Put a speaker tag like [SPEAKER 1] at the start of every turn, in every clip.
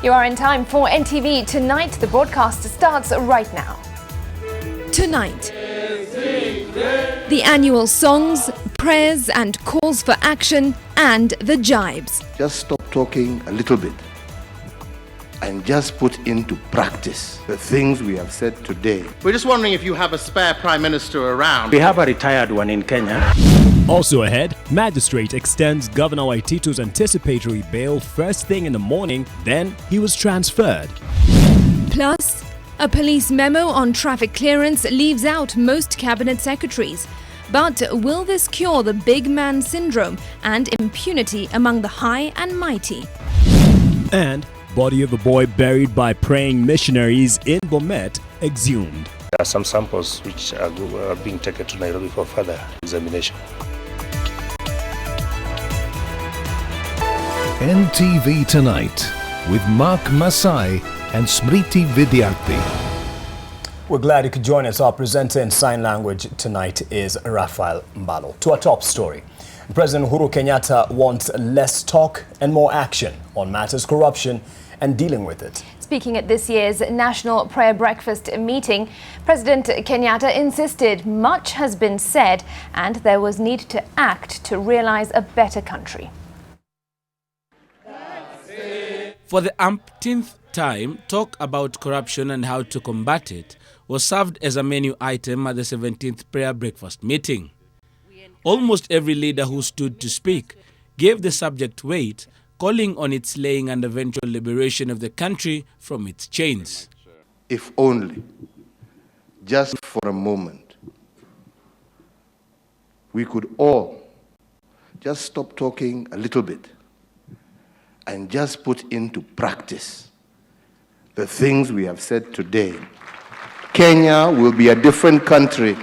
[SPEAKER 1] You are in time for NTV Tonight. The broadcast starts right now. Tonight, the annual songs, prayers and calls for action and the jibes.
[SPEAKER 2] Just stop talking a little bit and just put into practice the things we have said today.
[SPEAKER 3] We're just wondering if you have a spare Prime Minister around.
[SPEAKER 4] We have a retired one in Kenya.
[SPEAKER 5] Also ahead, magistrate extends Governor Waititu's anticipatory bail first thing in the morning, then he was transferred.
[SPEAKER 1] Plus, a police memo on traffic clearance leaves out most cabinet secretaries. But will this cure the big man syndrome and impunity among the high and mighty?
[SPEAKER 5] And body of a boy buried by praying missionaries in Bomet exhumed.
[SPEAKER 4] There are some samples which are being taken to Nairobi for further examination.
[SPEAKER 6] NTV Tonight with Mark Masai and Smriti Vidyarthi.
[SPEAKER 7] We're glad you could join us. Our presenter in sign language tonight is Raphael Mbalo. To our top story. President Uhuru Kenyatta wants less talk and more action on matters corruption and dealing with it.
[SPEAKER 1] Speaking at this year's National Prayer Breakfast meeting, President Kenyatta insisted much has been said and there was need to act to realize a better country.
[SPEAKER 8] For the umpteenth time, talk about corruption and how to combat it was served as a menu item at the 17th Prayer Breakfast meeting. Almost every leader who stood to speak gave the subject weight, calling on its slaying and eventual liberation of the country from its chains.
[SPEAKER 2] If only, just for a moment, we could all just stop talking a little bit and just put into practice the things we have said today. Kenya will be a different country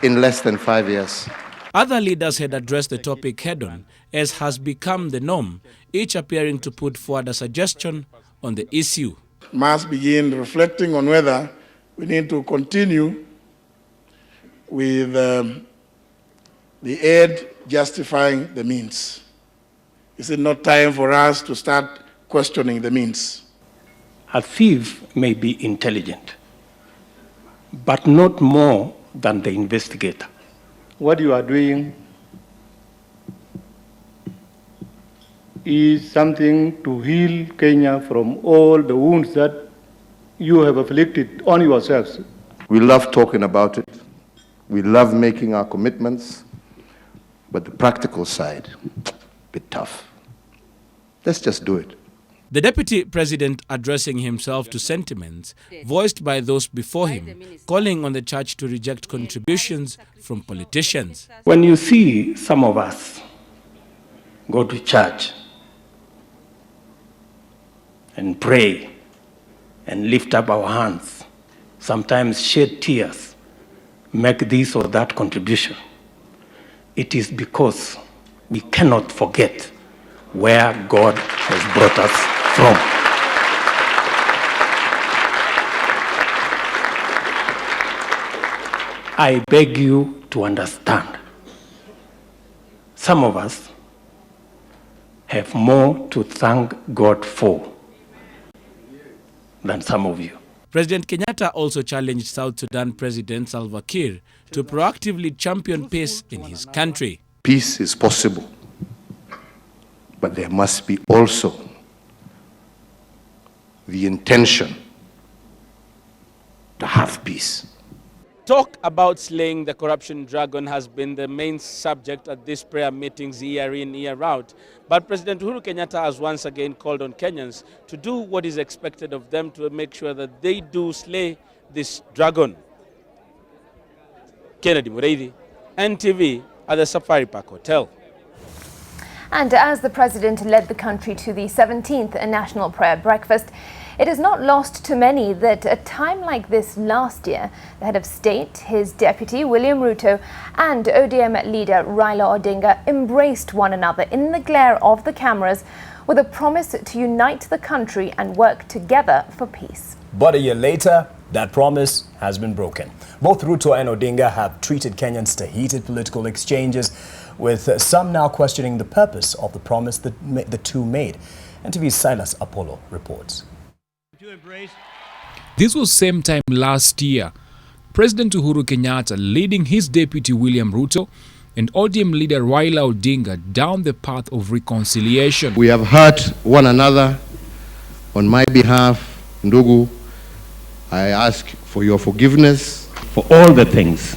[SPEAKER 2] in less than 5 years.
[SPEAKER 8] Other leaders had addressed the topic head-on, as has become the norm, each appearing to put forward a suggestion on the issue.
[SPEAKER 9] Must begin reflecting on whether we need to continue with the aid justifying the means. Is it not time for us to start questioning the means?
[SPEAKER 4] A thief may be intelligent, but not more than the investigator.
[SPEAKER 10] What you are doing is something to heal Kenya from all the wounds that you have afflicted on yourselves.
[SPEAKER 2] We love talking about it. We love making our commitments. But the practical side, a bit tough. Let's just do it.
[SPEAKER 8] The Deputy President addressing himself to sentiments voiced by those before him, calling on the church to reject contributions from politicians.
[SPEAKER 4] When you see some of us go to church and pray and lift up our hands, sometimes shed tears, make this or that contribution, it is because we cannot forget where God has brought us from. I beg you to understand, some of us have more to thank God for than some of you.
[SPEAKER 8] President Kenyatta also challenged South Sudan President Salva Kiir to proactively champion peace in his country.
[SPEAKER 2] Peace is possible, but there must be also the intention to have peace.
[SPEAKER 8] Talk about slaying the corruption dragon has been the main subject at these prayer meetings year in, year out. But President Uhuru Kenyatta has once again called on Kenyans to do what is expected of them to make sure that they do slay this dragon. Kennedy Mureithi, NTV at the Safari Park Hotel.
[SPEAKER 1] And as the President led the country to the 17th National Prayer Breakfast, it is not lost to many that at a time like this last year, the head of state, his deputy William Ruto and ODM leader Raila Odinga embraced one another in the glare of the cameras with a promise to unite the country and work together for peace.
[SPEAKER 7] But a year later, that promise has been broken. Both Ruto and Odinga have treated Kenyans to heated political exchanges, with some now questioning the purpose of the promise that the two made. NTV's Silas Apollo reports.
[SPEAKER 11] This was same time last year. President Uhuru Kenyatta leading his deputy William Ruto and ODM leader Raila Odinga down the path of reconciliation.
[SPEAKER 2] We have hurt one another. On my behalf, Ndugu, I ask for your forgiveness.
[SPEAKER 4] For all the things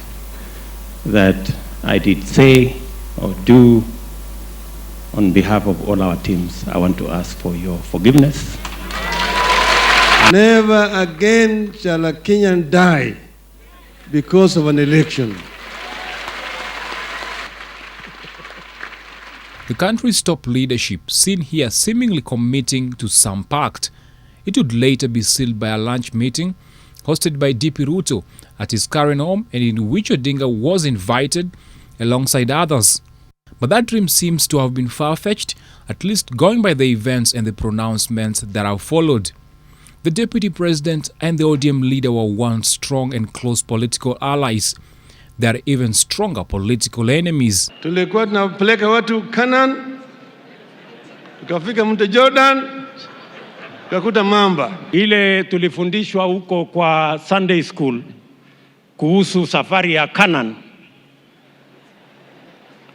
[SPEAKER 4] that I did say or do on behalf of all our teams, I want to ask for your forgiveness.
[SPEAKER 12] Never again shall a Kenyan die because of an election.
[SPEAKER 11] The country's top leadership seen here seemingly committing to some pact. It would later be sealed by a lunch meeting hosted by DP Ruto at his current home and in which Odinga was invited alongside others. But that dream seems to have been far-fetched, at least going by the events and the pronouncements that have followed. The deputy president and the ODM leader were once strong and close political allies. They are even stronger political enemies.
[SPEAKER 12] Tulikuwa tunapeleka watu Canaan, tukafika mto Jordan, tukakuta mamba.
[SPEAKER 4] Ile tulifundishwa huko kwa Sunday school kuhusu safari ya Canaan.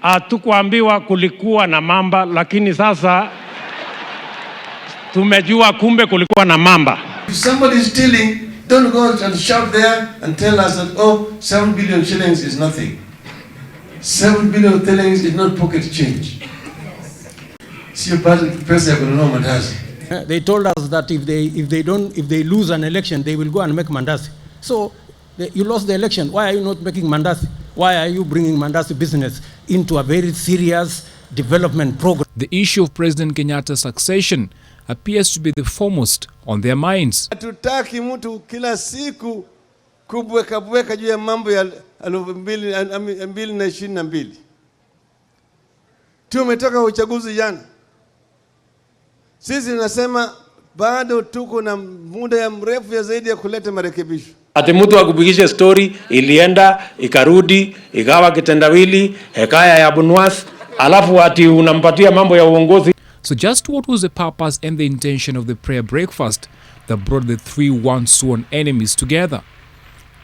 [SPEAKER 4] Hatukuambiwa kulikuwa na mamba, lakini sasa tumejua kumbe kulikuwa na mamba.
[SPEAKER 12] If somebody is stealing, don't go and shout there and tell us that, oh, 7 billion shillings is nothing. 7 billion shillings is not pocket change.
[SPEAKER 10] They told us that if they lose an election, they will go and make mandasi. So you lost the election. Why are you not making mandasi? Why are you bringing mandasi business into a very serious development program?
[SPEAKER 11] The issue of President Kenyatta's succession appears to be the foremost on their minds.
[SPEAKER 12] Hatutaki mtu kila siku kubweka juu ya mambo ya 2022. Tumetoka uchaguzi jana. Sisi nasema bado tuko na muda ya mrefu ya zaidi ya kuleta marekebisho.
[SPEAKER 4] Ati mtu akupigisha story ilienda ikarudi ikawa kitendawili hekaya ya bunwas alafu ati unampatia mambo ya uongozi.
[SPEAKER 11] So just what was the purpose and the intention of the prayer breakfast that brought the three once sworn enemies together?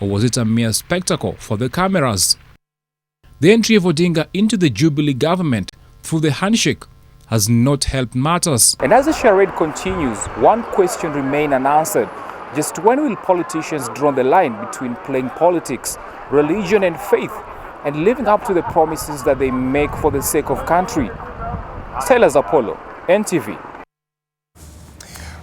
[SPEAKER 11] Or was it a mere spectacle for the cameras? The entry of Odinga into the Jubilee government through the handshake has not helped matters.
[SPEAKER 13] And as the charade continues, one question remains unanswered. Just when will politicians draw the line between playing politics, religion and faith, and living up to the promises that they make for the sake of country? Silas Apollo, NTV.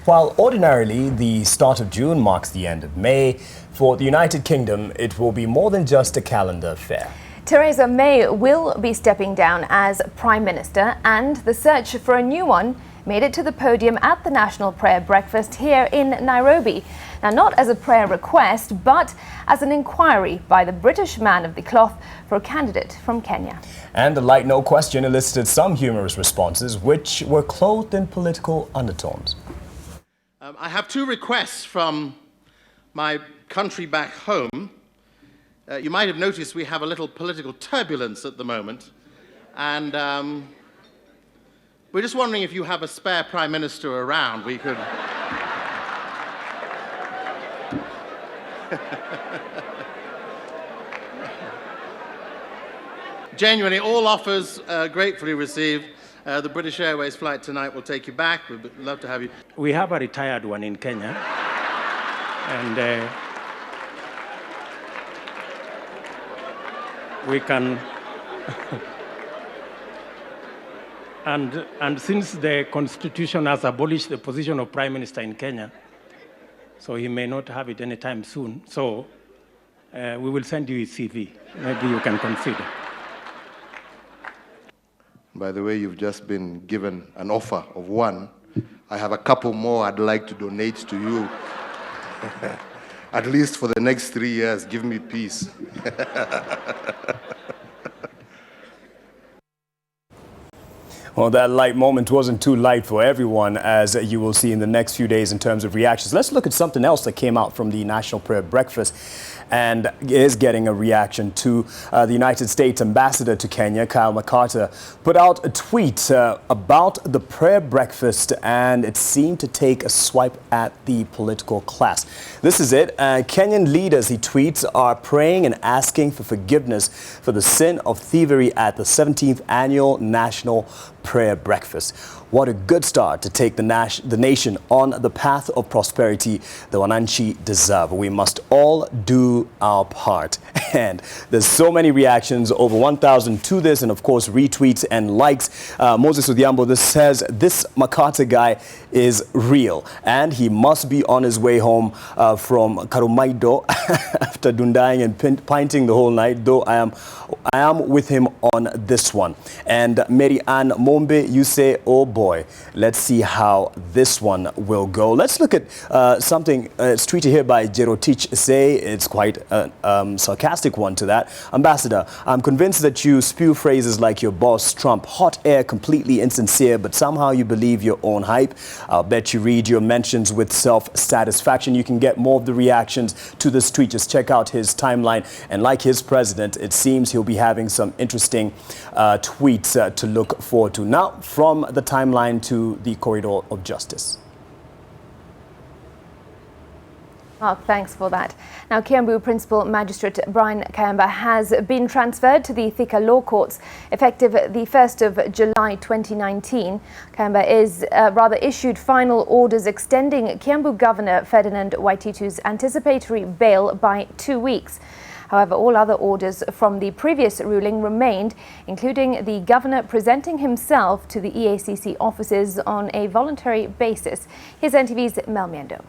[SPEAKER 7] While ordinarily the start of June marks the end of May, for the United Kingdom it will be more than just a calendar affair.
[SPEAKER 1] Theresa May will be stepping down as Prime Minister, and the search for a new one made it to the podium at the National Prayer Breakfast here in Nairobi. Now, not as a prayer request, but as an inquiry by the British man of the cloth for a candidate from Kenya.
[SPEAKER 7] And the Like No question elicited some humorous responses, which were clothed in political undertones.
[SPEAKER 3] I have two requests from my country back home. You might have noticed we have a little political turbulence at the moment, and we're just wondering if you have a spare Prime Minister around. We could... Genuinely, all offers gratefully received. The British Airways flight tonight will take you back. We'd love to have you.
[SPEAKER 4] We have a retired one in Kenya, and we can... and since the Constitution has abolished the position of Prime Minister in Kenya, so he may not have it anytime soon, so we will send you his CV. Maybe you can consider.
[SPEAKER 2] By the way, you've just been given an offer of one. I have a couple more I'd like to donate to you. At least for the next 3 years, give me peace.
[SPEAKER 7] Well, that light moment wasn't too light for everyone, as you will see in the next few days in terms of reactions. Let's look at something else that came out from the National Prayer Breakfast. and is getting a reaction to the United States ambassador to Kenya, Kyle McCarter, put out a tweet about the prayer breakfast, and it seemed to take a swipe at the political class. This is it. Kenyan leaders, he tweets, are praying and asking for forgiveness for the sin of thievery at the 17th annual National Prayer Breakfast. What a good start to take the nation on the path of prosperity the Wananchi deserve. We must all do our part. And there's so many reactions, over 1,000 to this, and of course retweets and likes. Moses Odhiambo, this says, this McCarter guy is real and he must be on his way home from Karumaido after dundaing and pinting the whole night, though I am with him on this one. And Mary Ann Mombe, you say, oh boy, let's see how this one will go. Let's look at something it's tweeted here by Jerotich Say. It's quite a sarcastic one to that. Ambassador, I'm convinced that you spew phrases like your boss Trump, hot air, completely insincere, but somehow you believe your own hype. I'll bet you read your mentions with self-satisfaction. You can get more of the reactions to this tweet. Just check out his timeline. And like his president, it seems he'll be having some interesting tweets to look forward to. Now, from the timeline to the corridor of justice.
[SPEAKER 1] Mark, thanks for that. Now, Kiambu Principal Magistrate Brian Kayamba has been transferred to the Thika Law Courts effective the 1st of July 2019. Kayamba is issued final orders extending Kiambu Governor Ferdinand Waititu's anticipatory bail by 2 weeks. However, all other orders from the previous ruling remained, including the governor presenting himself to the EACC offices on a voluntary basis. Here's NTV's Mel Miendo.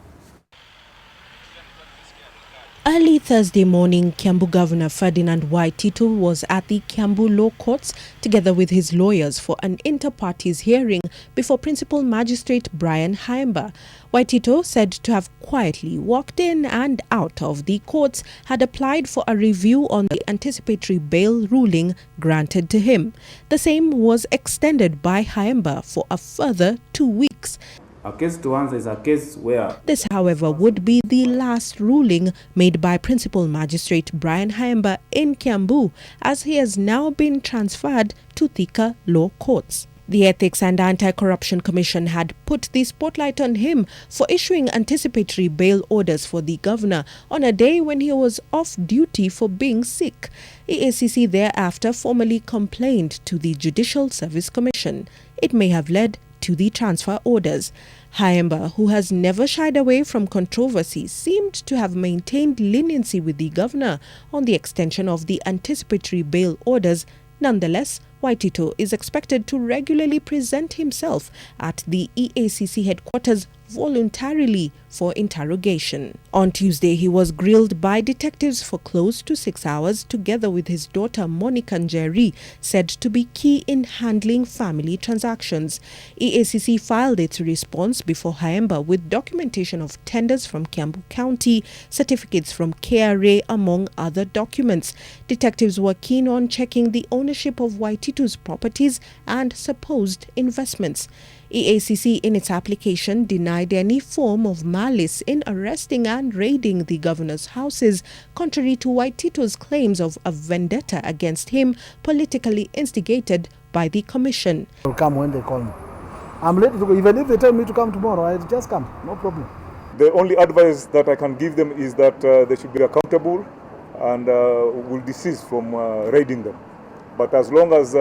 [SPEAKER 14] Early Thursday morning, Kiambu Governor Ferdinand Waititu was at the Kiambu Law Courts together with his lawyers for an inter-parties hearing before Principal Magistrate Brian Kayamba. Waititu, said to have quietly walked in and out of the courts, had applied for a review on the anticipatory bail ruling granted to him. The same was extended by Kayamba for a further 2 weeks.
[SPEAKER 15] A case to answer is a case where...
[SPEAKER 14] This, however, would be the last ruling made by Principal Magistrate Brian Kayamba in Kiambu, as he has now been transferred to Thika Law Courts. The Ethics and Anti-Corruption Commission had put the spotlight on him for issuing anticipatory bail orders for the governor on a day when he was off duty for being sick. EACC thereafter formally complained to the Judicial Service Commission. It may have led to the transfer orders. Kayamba, who has never shied away from controversy, seemed to have maintained leniency with the governor on the extension of the anticipatory bail orders. Nonetheless, Waititu is expected to regularly present himself at the EACC headquarters voluntarily for interrogation. On Tuesday, he was grilled by detectives for close to 6 hours together with his daughter Monica Njeri, said to be key in handling family transactions. EACC filed its response before Kayamba with documentation of tenders from Kiambu County, certificates from KRA, among other documents. Detectives were keen on checking the ownership of Waititu's properties and supposed investments. EACC in its application denied any form of malice in arresting and raiding the governor's houses, contrary to Waititu's claims of a vendetta against him politically instigated by the commission.
[SPEAKER 16] I'll come when they call me. I'm ready to go. Even if they tell me to come tomorrow, I'll just come. No problem.
[SPEAKER 17] The only advice that I can give them is that they should be accountable and will desist from raiding them. But as long as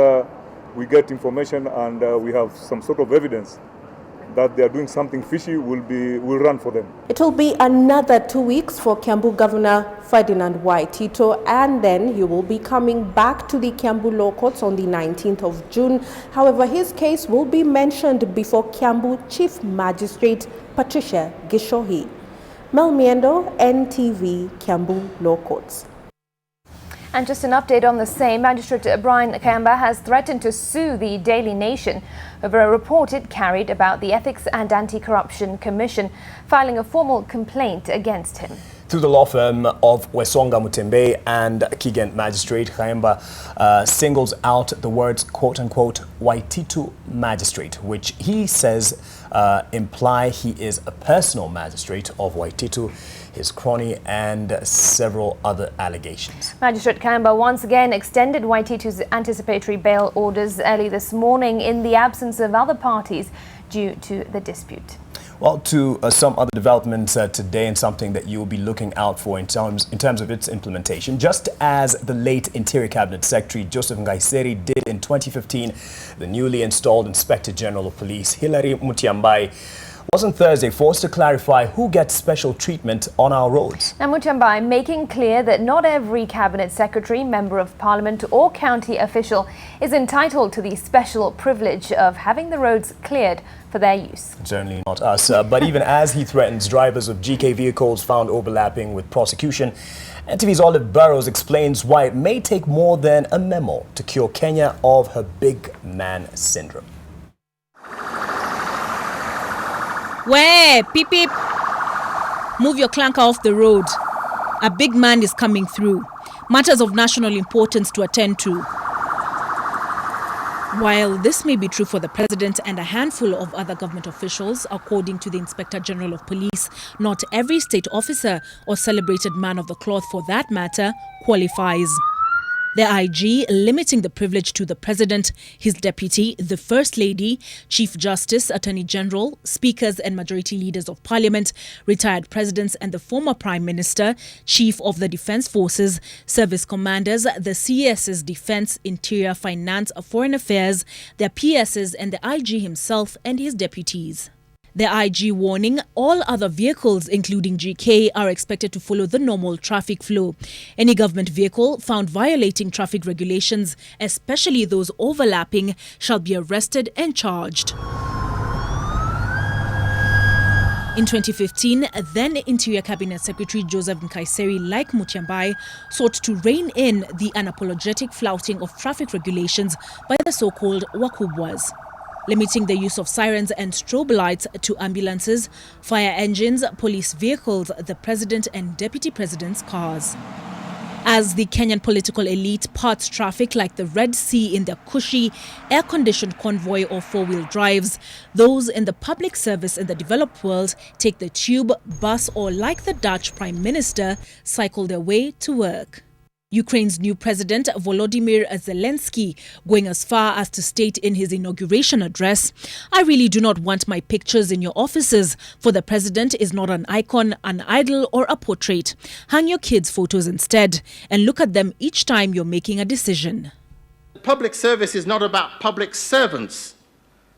[SPEAKER 17] we get information and we have some sort of evidence that they are doing something fishy, we'll run for them.
[SPEAKER 14] It will be another 2 weeks for Kiambu Governor Ferdinand Waititu, and then he will be coming back to the Kiambu Law Courts on the 19th of June. However, his case will be mentioned before Kiambu Chief Magistrate Patricia Gishohi. Mel Miendo, NTV, Kiambu Law Courts.
[SPEAKER 1] And just an update on the same, Magistrate Brian Kayamba has threatened to sue the Daily Nation over a report it carried about the Ethics and Anti-Corruption Commission, filing a formal complaint against him.
[SPEAKER 7] Through the law firm of Wesonga Mutembe and Kigen Magistrate, Haemba singles out the words quote-unquote Waititu Magistrate, which he says imply he is a personal magistrate of Waititu, his crony, and several other allegations.
[SPEAKER 1] Magistrate Kayamba once again extended Waititu's anticipatory bail orders early this morning in the absence of other parties due to the dispute.
[SPEAKER 7] Well, to some other developments today, and something that you will be looking out for in terms of its implementation. Just as the late Interior Cabinet Secretary Joseph Ngaiseri did in 2015, the newly installed Inspector General of Police Hilary Mutyambai was on Thursday forced to clarify who gets special treatment on our roads.
[SPEAKER 1] Now, Mutyambai making clear that not every Cabinet Secretary, Member of Parliament or county official is entitled to the special privilege of having the roads cleared for their use.
[SPEAKER 7] Certainly not us, but even as he threatens drivers of GK vehicles found overlapping with prosecution, NTV's Olive Burrows explains why it may take more than a memo to cure Kenya of her big man syndrome.
[SPEAKER 18] Where? Beep beep. Move your clunker off the road. A big man is coming through. Matters of national importance to attend to. While this may be true for the president and a handful of other government officials, according to the Inspector General of Police, not every state officer or celebrated man of the cloth for that matter qualifies. The IG limiting the privilege to the president, his deputy, the first lady, chief justice, attorney general, speakers and majority leaders of parliament, retired presidents and the former prime minister, chief of the defense forces, service commanders, the CS's defense, interior, finance, foreign affairs, their PSs and the IG himself and his deputies. The IG warning all other vehicles, including GK, are expected to follow the normal traffic flow. Any government vehicle found violating traffic regulations, especially those overlapping, shall be arrested and charged. In 2015, then Interior Cabinet Secretary Joseph Nkaiseri, like Mutyambai, sought to rein in the unapologetic flouting of traffic regulations by the so-called Wakubwas, limiting the use of sirens and strobe lights to ambulances, fire engines, police vehicles, the president and deputy president's cars. As the Kenyan political elite parts traffic like the Red Sea in their cushy, air-conditioned convoy or four-wheel drives, those in the public service in the developed world take the tube, bus or, like the Dutch Prime Minister, cycle their way to work. Ukraine's new president, Volodymyr Zelensky, going as far as to state in his inauguration address, "I really do not want my pictures in your offices, for the president is not an icon, an idol or a portrait. Hang your kids' photos instead and look at them each time you're making a decision."
[SPEAKER 3] Public service is not about public servants,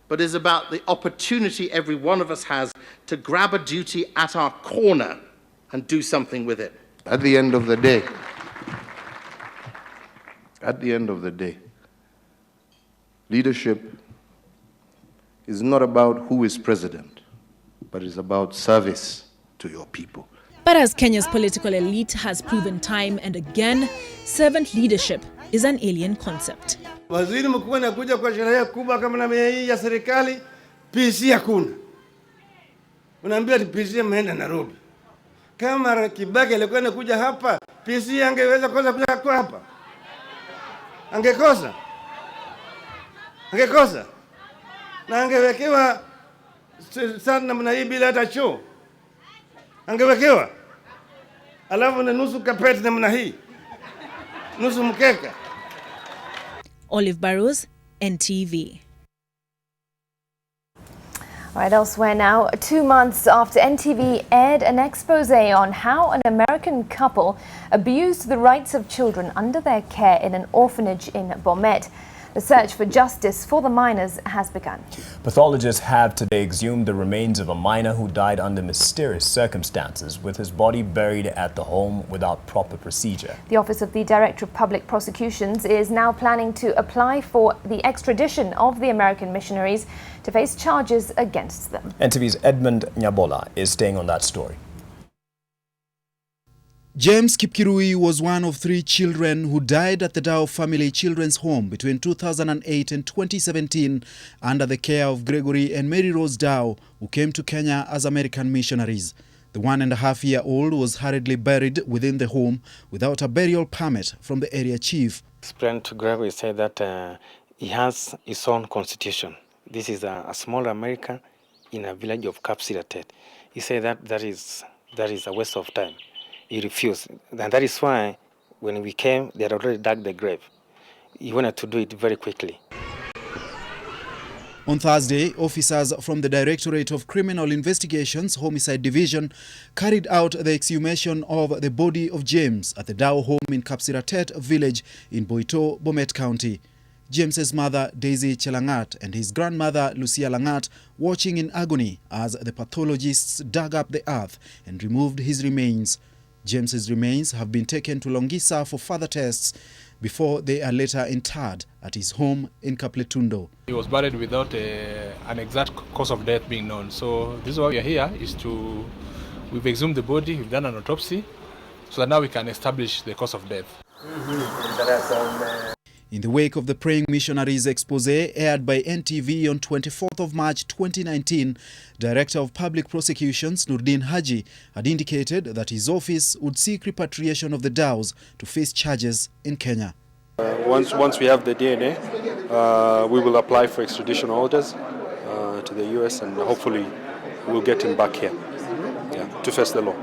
[SPEAKER 3] but is about the opportunity every one of us has to grab a duty at our corner and do something with it.
[SPEAKER 2] At the end of the day, leadership is not about who is president, but it's about service to your people.
[SPEAKER 18] But as Kenya's political elite has proven time and again, servant leadership is an alien concept.
[SPEAKER 12] Waziri mkuu anakuja kwa sherehe kubwa kama na hii ya serikali, PC hakuna. Unaambia PC ameenda Nairobi. Kama Kibaki alikuwa anakuja hapa, PC angeweza kuja kwa hapa. Angekosa na angewekewa sana namna hii bila hata choo, angewekewa alafu na nusu kapeti namna hii, nusu mkeka.
[SPEAKER 18] Olive Burrows, NTV.
[SPEAKER 1] All right, elsewhere now, 2 months after NTV aired an expose on how an American couple abused the rights of children under their care in an orphanage in Bomet, the search for justice for the minors has begun.
[SPEAKER 7] Pathologists have today exhumed the remains of a minor who died under mysterious circumstances, with his body buried at the home without proper procedure.
[SPEAKER 1] The Office of the Director of Public Prosecutions is now planning to apply for the extradition of the American missionaries to face charges against them.
[SPEAKER 7] NTV's Edmund Nyabola is staying on that story.
[SPEAKER 19] James Kipkirui was one of 3 children who died at the Dow Family Children's Home between 2008 and 2017 under the care of Gregory and Mary Rose Dow, who came to Kenya as American missionaries. The 1.5-year-old was hurriedly buried within the home without a burial permit from the area chief.
[SPEAKER 20] President Gregory said that he has his own constitution. This is a small America in a village of Kapsiratet. He said that is a waste of time. He refused. And that is why when we came, they had already dug the grave. He wanted to do it very quickly.
[SPEAKER 19] On Thursday, officers from the Directorate of Criminal Investigations Homicide Division carried out the exhumation of the body of James at the Dao home in Kapsiratet village in Boito, Bomet County. James's mother, Daisy Chelangat, and his grandmother, Lucia Langat, watching in agony as the pathologists dug up the earth and removed his remains. James's remains have been taken to Longisa for further tests before they are later interred at his home in Kapletundo.
[SPEAKER 21] He was buried without an exact cause of death being known. So this is why we are here, we've exhumed the body, we've done an autopsy, so that now we can establish the cause of death.
[SPEAKER 19] In the wake of the Praying Missionaries expose aired by NTV on 24th of March 2019, Director of Public Prosecutions Nurdin Haji had indicated that his office would seek repatriation of the Daos to face charges in Kenya.
[SPEAKER 22] Once we have the DNA, we will apply for extradition orders to the US, and hopefully we'll get him back here to face the law.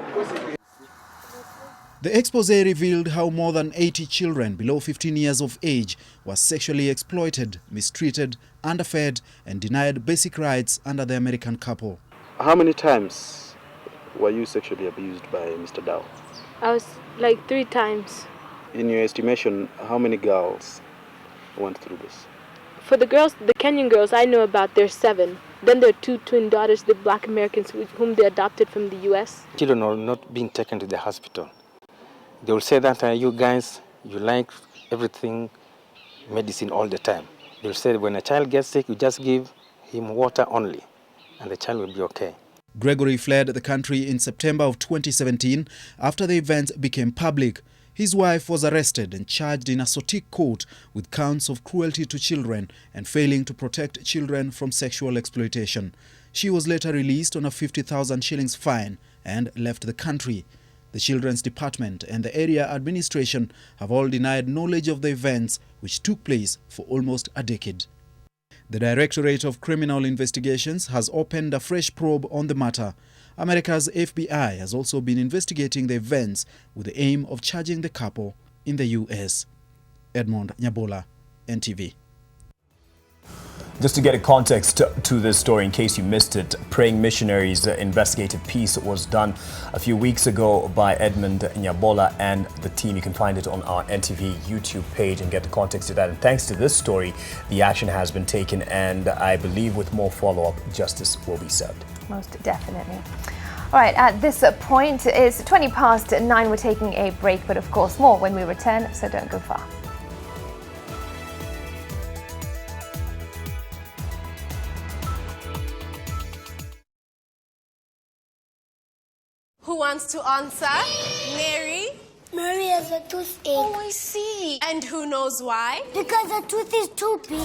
[SPEAKER 19] The expose revealed how more than 80 children below 15 years of age were sexually exploited, mistreated, underfed, and denied basic rights under the American couple.
[SPEAKER 22] How many times were you sexually abused by Mr. Dao?
[SPEAKER 23] I was like 3 times.
[SPEAKER 22] In your estimation, how many girls went through this?
[SPEAKER 23] For the girls, the Kenyan girls I know about, there's 7. Then there are 2 twin daughters, the black Americans whom they adopted from the US.
[SPEAKER 20] Children are not being taken to the hospital. They will say that you guys, you like everything, medicine all the time. They will say when a child gets sick, you just give him water only, and the child will be okay.
[SPEAKER 19] Gregory fled the country in September of 2017 after the events became public. His wife was arrested and charged in a Sotik court with counts of cruelty to children and failing to protect children from sexual exploitation. She was later released on a 50,000 shillings fine and left the country. The Children's Department and the area administration have all denied knowledge of the events which took place for almost a decade. The Directorate of Criminal Investigations has opened a fresh probe on the matter. America's FBI has also been investigating the events with the aim of charging the couple in the US. Edmond Nyabola, NTV.
[SPEAKER 7] Just to get a context to this story, in case you missed it, Praying Missionaries investigative piece was done a few weeks ago by Edmond Nyabola and the team. You can find it on our NTV YouTube page and get the context to that. And thanks to this story, the action has been taken, and I believe with more follow-up, justice will be served.
[SPEAKER 1] Most definitely. All right, at this point, it's 9:20. We're taking a break, but of course more when we return, so don't go far.
[SPEAKER 24] Who wants to answer? Mary?
[SPEAKER 25] Mary has a toothache.
[SPEAKER 24] Oh, I see. And who knows why?
[SPEAKER 25] Because her tooth is too big.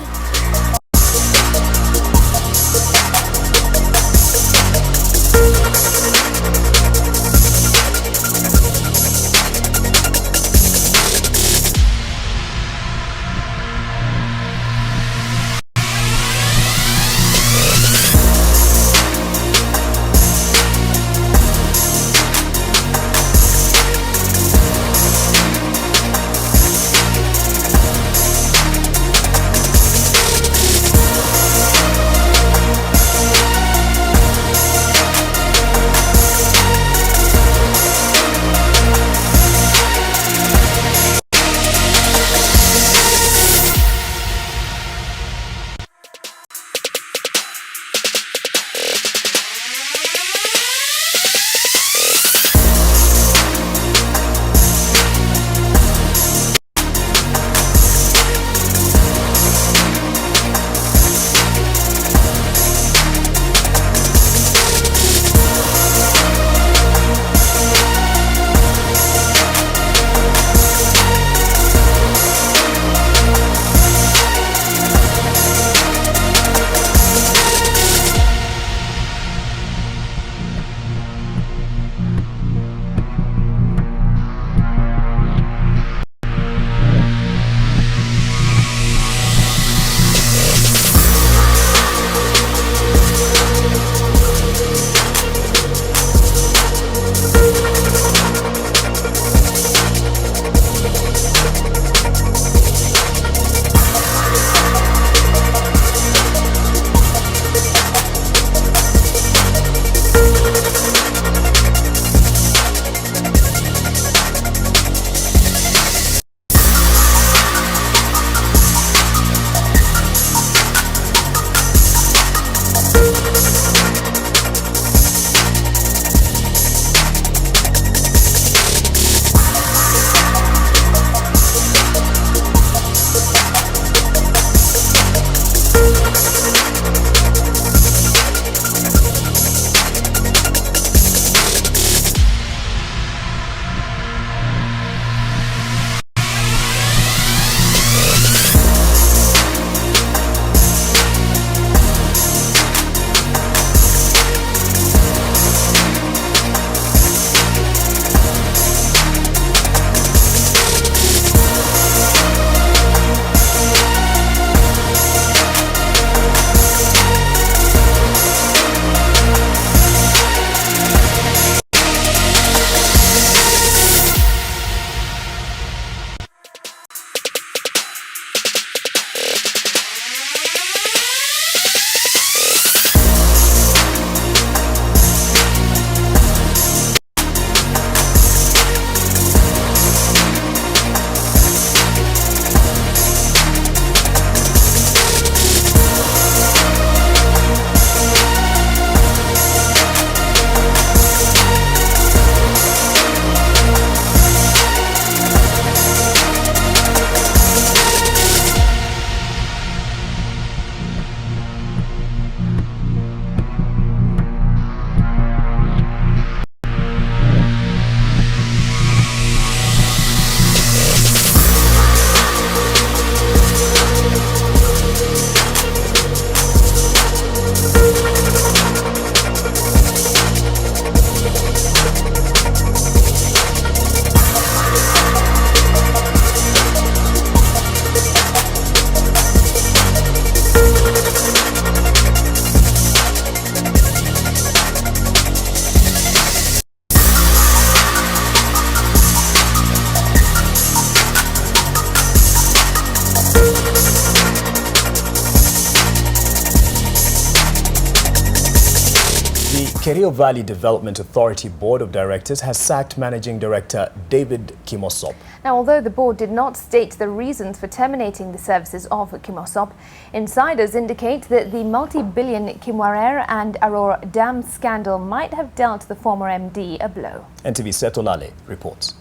[SPEAKER 7] Kerio Valley Development Authority Board of Directors has sacked Managing Director David Kimosop.
[SPEAKER 1] Now, although the board did not state the reasons for terminating the services of Kimosop, insiders indicate that the multi-billion Kimwarer and Aror Dam scandal might have dealt the former MD a blow.
[SPEAKER 7] NTV Setolale reports.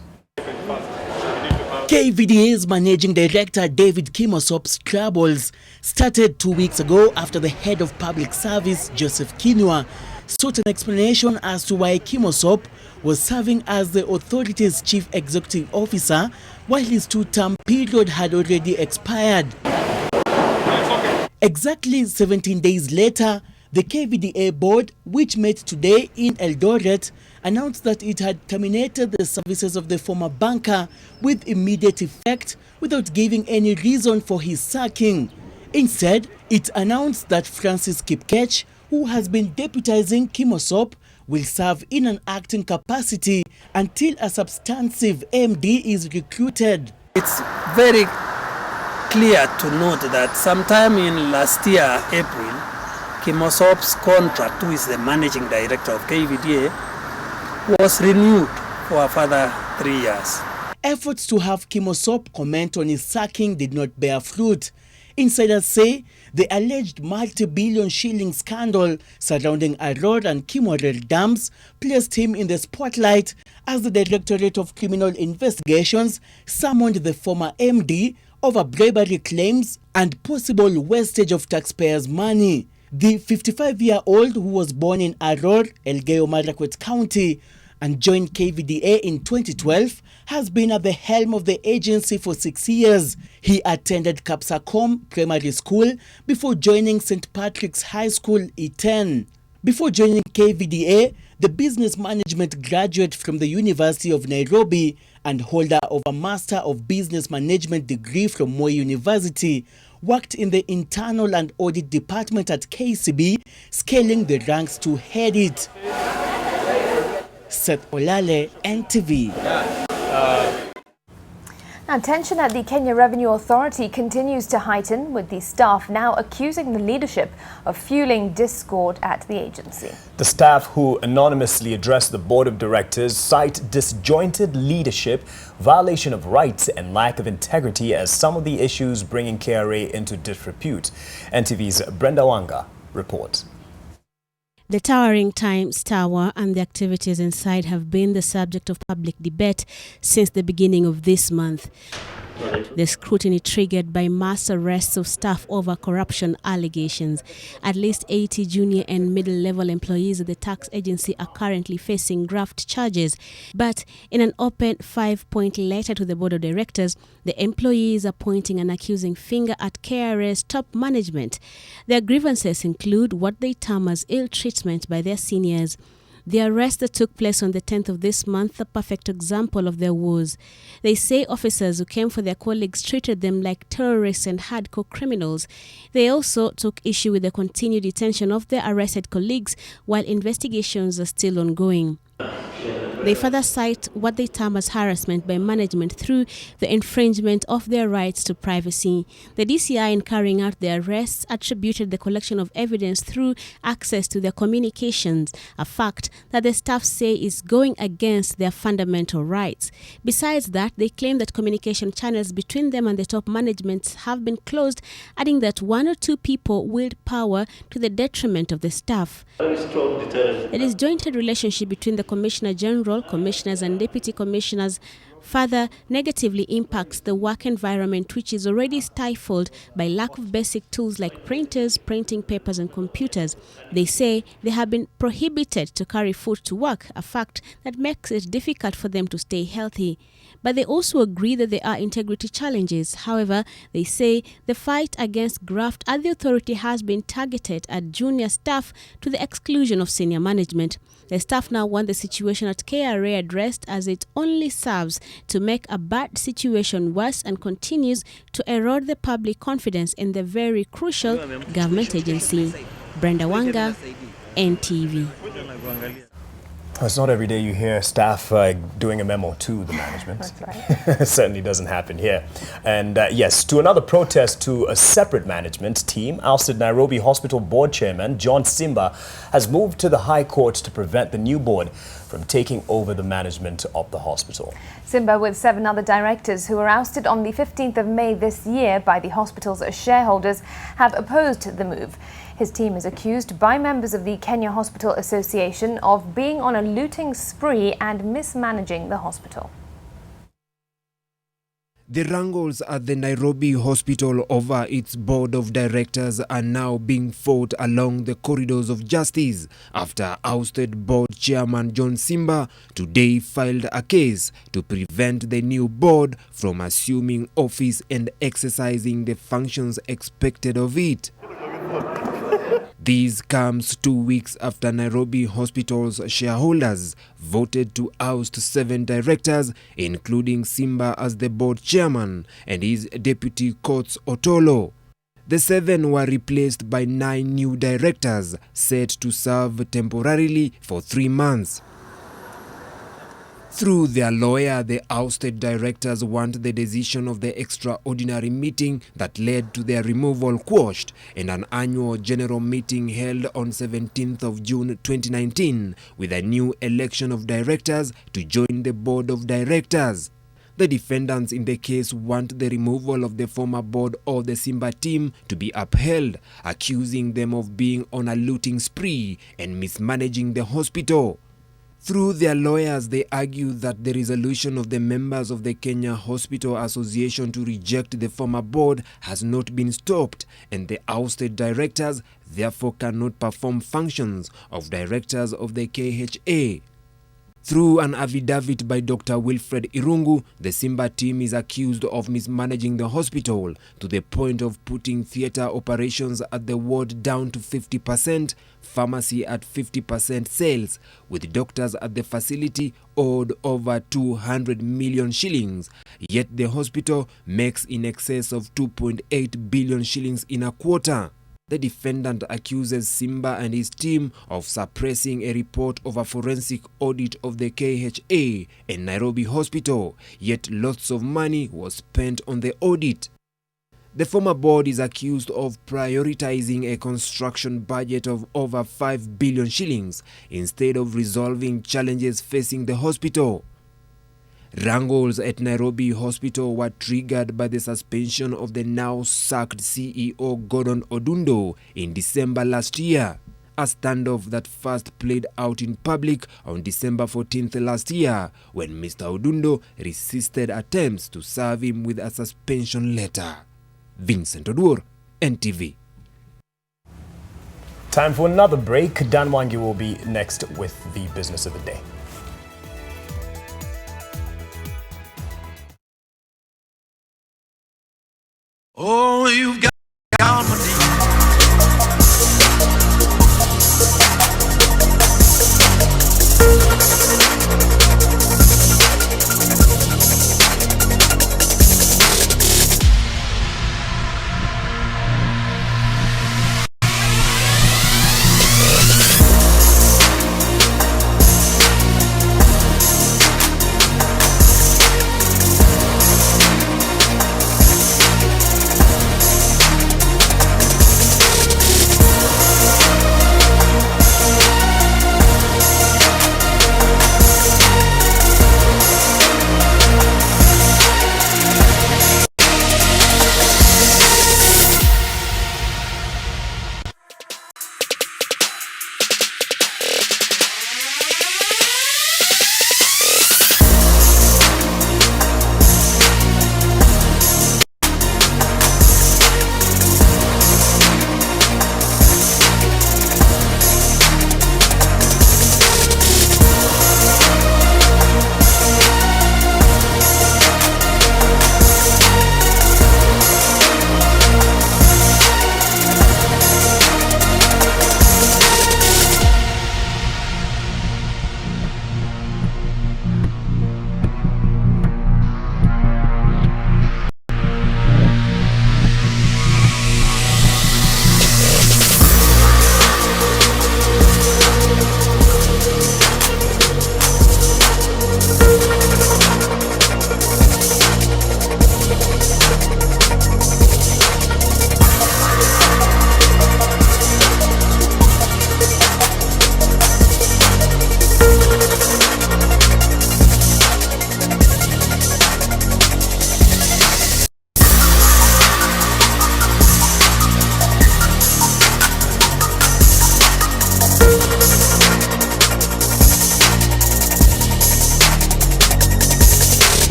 [SPEAKER 5] KVDA's Managing Director David Kimosop's troubles started 2 weeks ago after the head of public service, Joseph Kinua, sought an explanation as to why Kimosop was serving as the authority's chief executive officer while his two-term period had already expired. Exactly 17 days later, the KVDA board, which met today in Eldoret, announced that it had terminated the services of the former banker with immediate effect without giving any reason for his sacking. Instead, it announced that Francis Kipkech, who has been deputizing Kimosop, will serve in an acting capacity until a substantive MD is recruited.
[SPEAKER 6] It's very clear to note that sometime in last year, April, Kimosop's contract, who is the managing director of KVDA, was renewed for a further 3 years.
[SPEAKER 5] Efforts to have Kimosop comment on his sacking did not bear fruit. Insiders say the alleged multi-billion shilling scandal surrounding Aror and Kimwarer dams placed him in the spotlight as the Directorate of Criminal Investigations summoned the former MD over bribery claims and possible wastage of taxpayers' money. The 55-year-old, who was born in Aror, Elgeyo-Marakwet County, and joined KVDA in 2012, has been at the helm of the agency for 6 years. He attended Kapsacom Primary School before joining St. Patrick's High School, Iten. Before joining KVDA, the business management graduate from the University of Nairobi and holder of a Master of Business Management degree from Moi University worked in the Internal and Audit Department at KCB, scaling the ranks to head it. Seth Olale, NTV.
[SPEAKER 1] Now, tension at the Kenya Revenue Authority continues to heighten, with the staff now accusing the leadership of fueling discord at the agency.
[SPEAKER 7] The staff, who anonymously addressed the board of directors, cite disjointed leadership, violation of rights and lack of integrity as some of the issues bringing KRA into disrepute. NTV's Brenda Wanga reports.
[SPEAKER 8] The towering Times Tower and the activities inside have been the subject of public debate since the beginning of this month. The scrutiny triggered by mass arrests of staff over corruption allegations. At least 80 junior and middle-level employees at the tax agency are currently facing graft charges. But in an open 5-point letter to the board of directors, the employees are pointing an accusing finger at KRA's top management. Their grievances include what they term as ill treatment by their seniors. The arrest that took place on the 10th of this month, a perfect example of their woes. They say officers who came for their colleagues treated them like terrorists and hardcore criminals. They also took issue with the continued detention of their arrested colleagues while investigations are still ongoing. They further cite what they term as harassment by management through the infringement of their rights to privacy. The DCI, in carrying out the arrests, attributed the collection of evidence through access to their communications, a fact that the staff say is going against their fundamental rights. Besides that, they claim that communication channels between them and the top management have been closed, adding that one or two people wield power to the detriment of the staff. The disjointed relationship between the Commissioner General, commissioners and deputy commissioners further negatively impacts the work environment, which is already stifled by lack of basic tools like printers, printing papers and computers. They say they have been prohibited to carry food to work, a fact that makes it difficult for them to stay healthy. But they also agree that there are integrity challenges. However, they say the fight against graft at the authority has been targeted at junior staff to the exclusion of senior management. The staff now want the situation at KRA addressed, as it only serves to make a bad situation worse and continues to erode the public confidence in the very crucial government agency. Brenda Wanga, NTV.
[SPEAKER 7] It's not every day you hear staff doing a memo to the management.
[SPEAKER 1] That's right.
[SPEAKER 7] It certainly doesn't happen here. And yes, to another protest to a separate management team, ousted Nairobi Hospital Board Chairman John Simba has moved to the High Court to prevent the new board from taking over the management of the hospital.
[SPEAKER 1] Simba, with 7 other directors who were ousted on the 15th of May this year by the hospital's shareholders, have opposed the move. His team is accused by members of the Kenya Hospital Association of being on a looting spree and mismanaging the hospital.
[SPEAKER 4] The wrangles at the Nairobi hospital over its board of directors are now being fought along the corridors of justice after ousted board chairman John Simba today filed a case to prevent the new board from assuming office and exercising the functions expected of it. This comes 2 weeks after Nairobi Hospital's shareholders voted to oust 7 directors, including Simba as the board chairman and his deputy Coates Otolo. The 7 were replaced by 9 new directors set to serve temporarily for 3 months. Through their lawyer, the ousted directors want the decision of the extraordinary meeting that led to their removal quashed and an annual general meeting held on 17th of June 2019 with a new election of directors to join the board of directors. The defendants in the case want the removal of the former board of the Simba team to be upheld, accusing them of being on a looting spree and mismanaging the hospital. Through their lawyers, they argue that the resolution of the members of the Kenya Hospital Association to reject the former board has not been stopped, and the ousted directors therefore cannot perform functions of directors of the KHA. Through an affidavit by Dr. Wilfred Irungu, the Simba team is accused of mismanaging the hospital to the point of putting theatre operations at the ward down to 50%, pharmacy at 50% sales, with doctors at the facility owed over 200 million shillings. Yet the hospital makes in excess of 2.8 billion shillings in a quarter. The defendant accuses Simba and his team of suppressing a report of a forensic audit of the KHA and Nairobi Hospital, yet lots of money was spent on the audit. The former board is accused of prioritizing a construction budget of over 5 billion shillings instead of resolving challenges facing the hospital. Wrangles at Nairobi Hospital were triggered by the suspension of the now sacked CEO Gordon Odundo in December last year, a standoff that first played out in public on December 14th last year when Mr. Odundo resisted attempts to serve him with a suspension letter. Vincent Odur, NTV.
[SPEAKER 7] Time for another break. Dan Wangi will be next with the business of the day.
[SPEAKER 9] Oh, you've got harmony.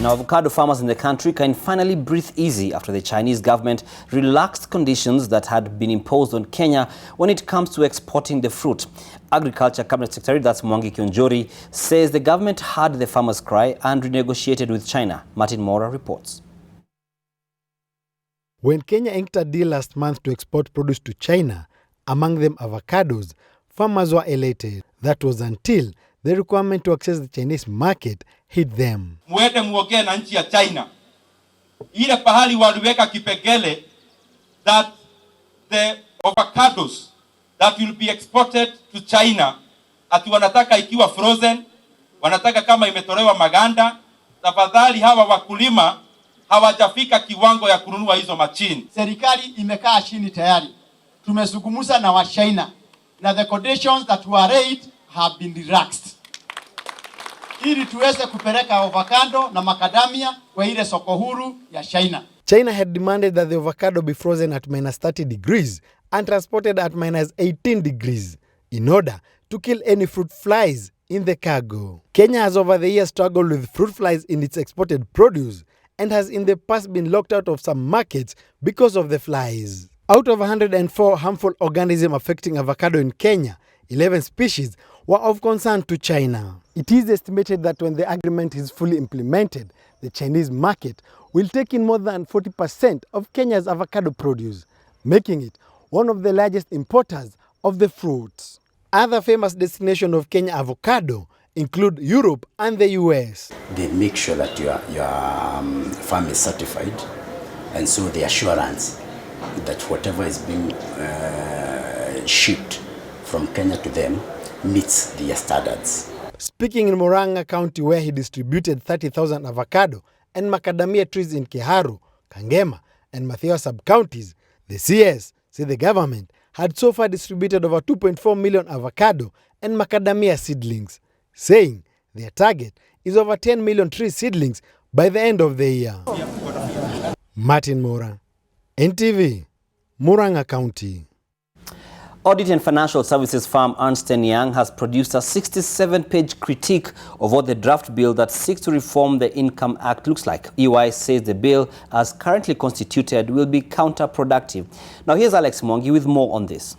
[SPEAKER 10] Now, avocado farmers in the country can finally breathe easy after the Chinese government relaxed conditions that had been imposed on Kenya when it comes to exporting the fruit. Agriculture Cabinet Secretary, that's Mwangi Kionjori, says the government heard the farmers' cry and renegotiated with China. Martin Mora reports.
[SPEAKER 11] When Kenya inked a deal last month to export produce to China, among them avocados, farmers were elated. That was until the requirement to access the Chinese market hit them.
[SPEAKER 13] Muende muongee na nchi ya China. Ile pahali waliweka kipengele that the avocados that will be exported to China, ati wanataka ikiwa frozen, wanataka kama imetolewa maganda. Tafadhali hawa wakulima hawajafika kiwango ya kununua hizo machini.
[SPEAKER 15] Serikali imekaa chini tayari. Tumezungumza na wa China na the conditions that were laid have been relaxed. Ili tuweze kupeleka avocado na macadamia kwa ile soko huru ya China.
[SPEAKER 11] China had demanded that the avocado be frozen at -30 degrees and transported at -18 degrees in order to kill any fruit flies in the cargo. Kenya has over the years struggled with fruit flies in its exported produce and has in the past been locked out of some markets because of the flies. Out of 104 harmful organisms affecting avocado in Kenya, 11 species were of concern to China. It is estimated that when the agreement is fully implemented, the Chinese market will take in more than 40% of Kenya's avocado produce, making it one of the largest importers of the fruits. Other famous destinations of Kenya avocado include Europe and the US.
[SPEAKER 16] They make sure that your farm is certified, and so the assurance that whatever is being shipped from Kenya to them meets their standards.
[SPEAKER 11] Speaking in Murang'a County, where he distributed 30,000 avocado and macadamia trees in Kiharu, Kangema, and Mathioa sub-counties, the CS said the government had so far distributed over 2.4 million avocado and macadamia seedlings, saying their target is over 10 million tree seedlings by the end of the year. Martin Mora, NTV, Murang'a County.
[SPEAKER 10] Audit and financial services firm Ernst & Young has produced a 67-page critique of what the draft bill that seeks to reform the Income Act looks like. EY says the bill, as currently constituted, will be counterproductive. Now here's Alex Mwangi with more on this.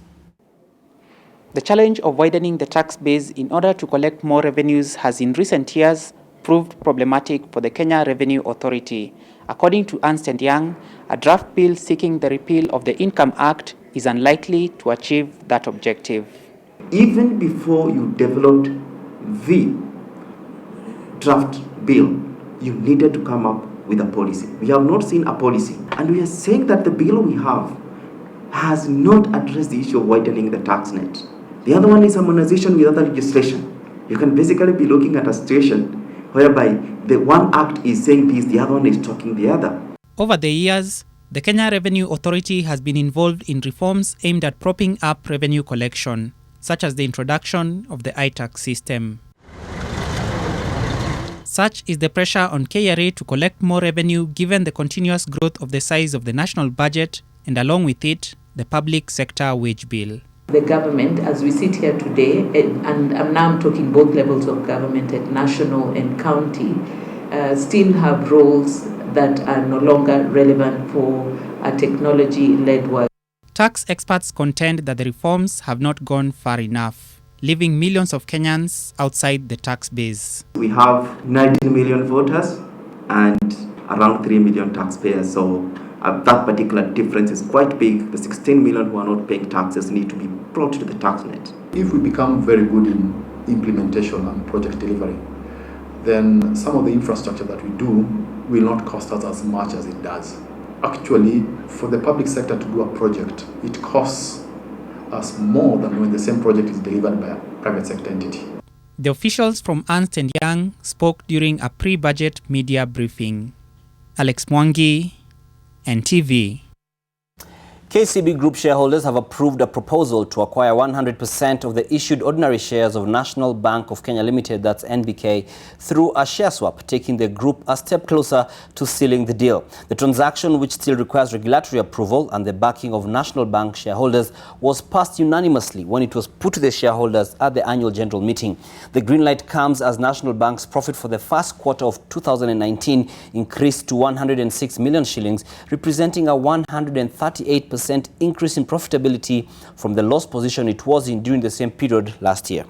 [SPEAKER 26] The challenge of widening the tax base in order to collect more revenues has in recent years proved problematic for the Kenya Revenue Authority. According to Ernst & Young, a draft bill seeking the repeal of the Income Act is unlikely to achieve that objective.
[SPEAKER 27] Even before you developed the draft bill, you needed to come up with a policy. We have not seen a policy, and we are saying that the bill we have has not addressed the issue of widening the tax net. The other one is harmonization with other legislation. You can basically be looking at a situation whereby the one act is saying this, the other one is talking the other.
[SPEAKER 26] Over the years, the Kenya Revenue Authority has been involved in reforms aimed at propping up revenue collection, such as the introduction of the iTax system. Such is the pressure on KRA to collect more revenue given the continuous growth of the size of the national budget and along with it, the public sector wage bill.
[SPEAKER 28] The government, as we sit here today, and now I'm talking both levels of government at national and county, still have roles that are no longer relevant for a technology-led work.
[SPEAKER 26] Tax experts contend that the reforms have not gone far enough, leaving millions of Kenyans outside the tax base.
[SPEAKER 27] We have 19 million voters and around 3 million taxpayers, so that particular difference is quite big. The 16 million who are not paying taxes need to be brought to the tax net.
[SPEAKER 29] If we become very good in implementation and project delivery, then some of the infrastructure that we do will not cost us as much as it does. Actually, for the public sector to do a project, it costs us more than when the same project is delivered by a private sector entity.
[SPEAKER 26] The officials from Ernst & Young spoke during a pre-budget media briefing. Alex Mwangi, NTV.
[SPEAKER 10] KCB Group shareholders have approved a proposal to acquire 100% of the issued ordinary shares of National Bank of Kenya Limited, that's NBK, through a share swap, taking the group a step closer to sealing the deal. The transaction, which still requires regulatory approval and the backing of National Bank shareholders, was passed unanimously when it was put to the shareholders at the annual general meeting. The green light comes as National Bank's profit for the first quarter of 2019 increased to 106 million shillings, representing a 138% increase in profitability from the loss position it was in during the same period last year.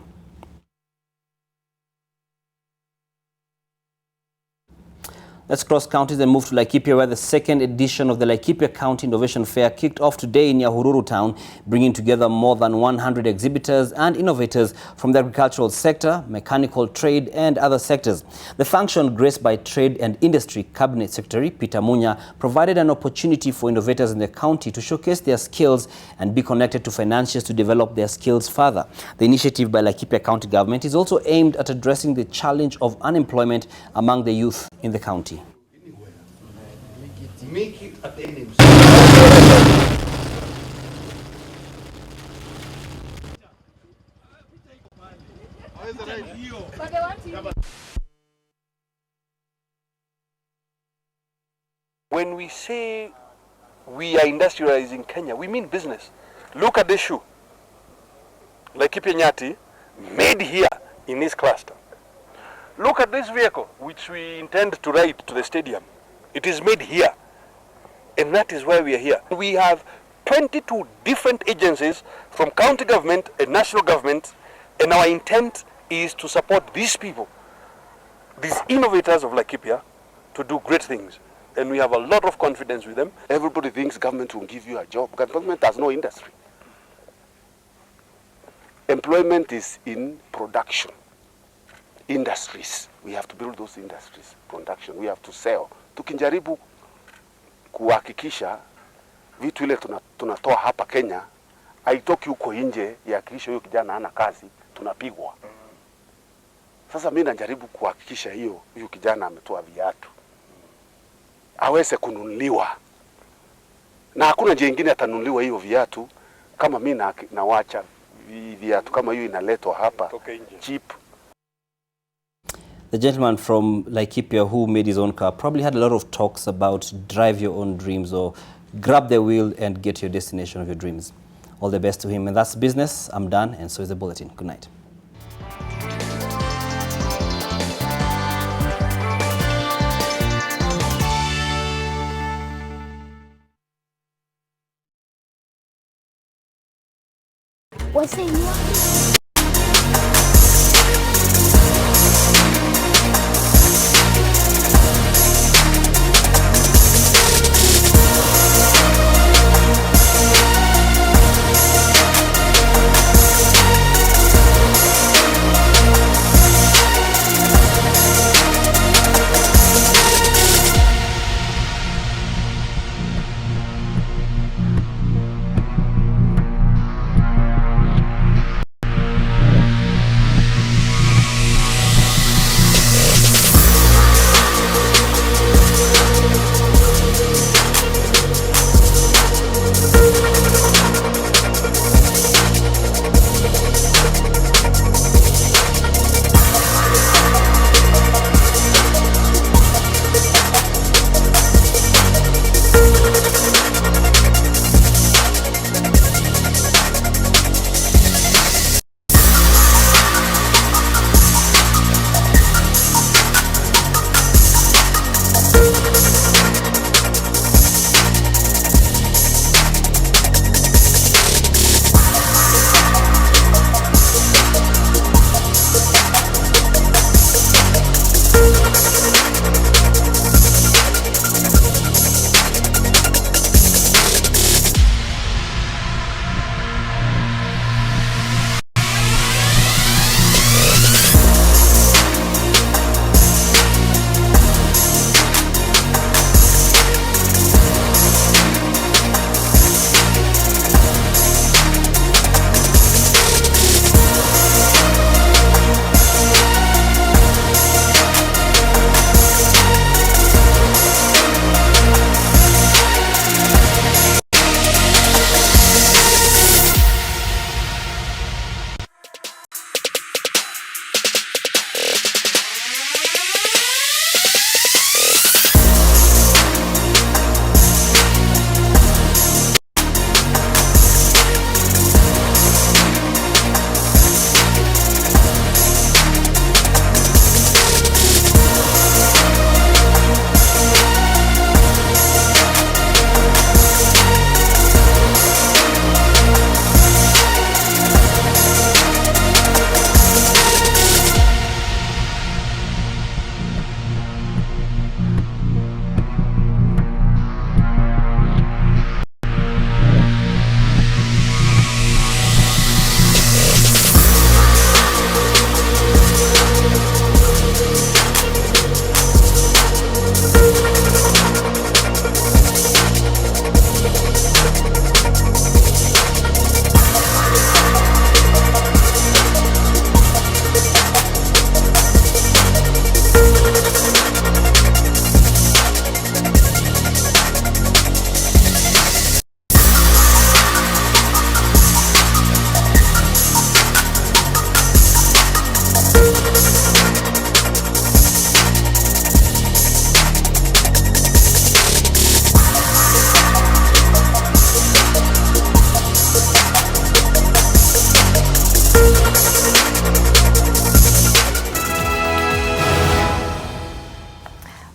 [SPEAKER 10] Let's cross counties and move to Laikipia, where the second edition of the Laikipia County Innovation Fair kicked off today in Nyahururu town, bringing together more than 100 exhibitors and innovators from the agricultural sector, mechanical trade and other sectors. The function, graced by Trade and Industry Cabinet Secretary Peter Munya, provided an opportunity for innovators in the county to showcase their skills and be connected to financiers to develop their skills further. The initiative by Laikipia County government is also aimed at addressing the challenge of unemployment among the youth in the county.
[SPEAKER 9] Make it at any. When we say we are industrializing Kenya, we mean business. Look at this shoe. Laikipia Nyati, made here in this cluster. Look at this vehicle, which we intend to ride to the stadium. It is made here. And that is why we are here. We have 22 different agencies from county government and national government, and our intent is to support these people, these innovators of Laikipia, to do great things. And we have a lot of confidence with them. Everybody thinks government will give you a job. Government has no industry. Employment is in production. Industries. We have to build those industries. Production. We have to sell. Tukinjaribu kuhakikisha vitu ile tunatoa hapa Kenya haitoki huko nje ya kisha huyo kijana hana kazi, tunapigwa. Sasa mimi najaribu kuhakikisha huyo kijana ametoa viatu aweze kununuliwa, na hakuna njia nyingine atanunuliwa hiyo viatu kama mimi nawacha viatu kama hiyo inaletwa hapa cheap.
[SPEAKER 10] The gentleman from Laikipia who made his own car probably had a lot of talks about drive your own dreams or grab the wheel and get your destination of your dreams. All the best to him. And that's business. I'm done, and so is the bulletin. Good night.
[SPEAKER 25] What's in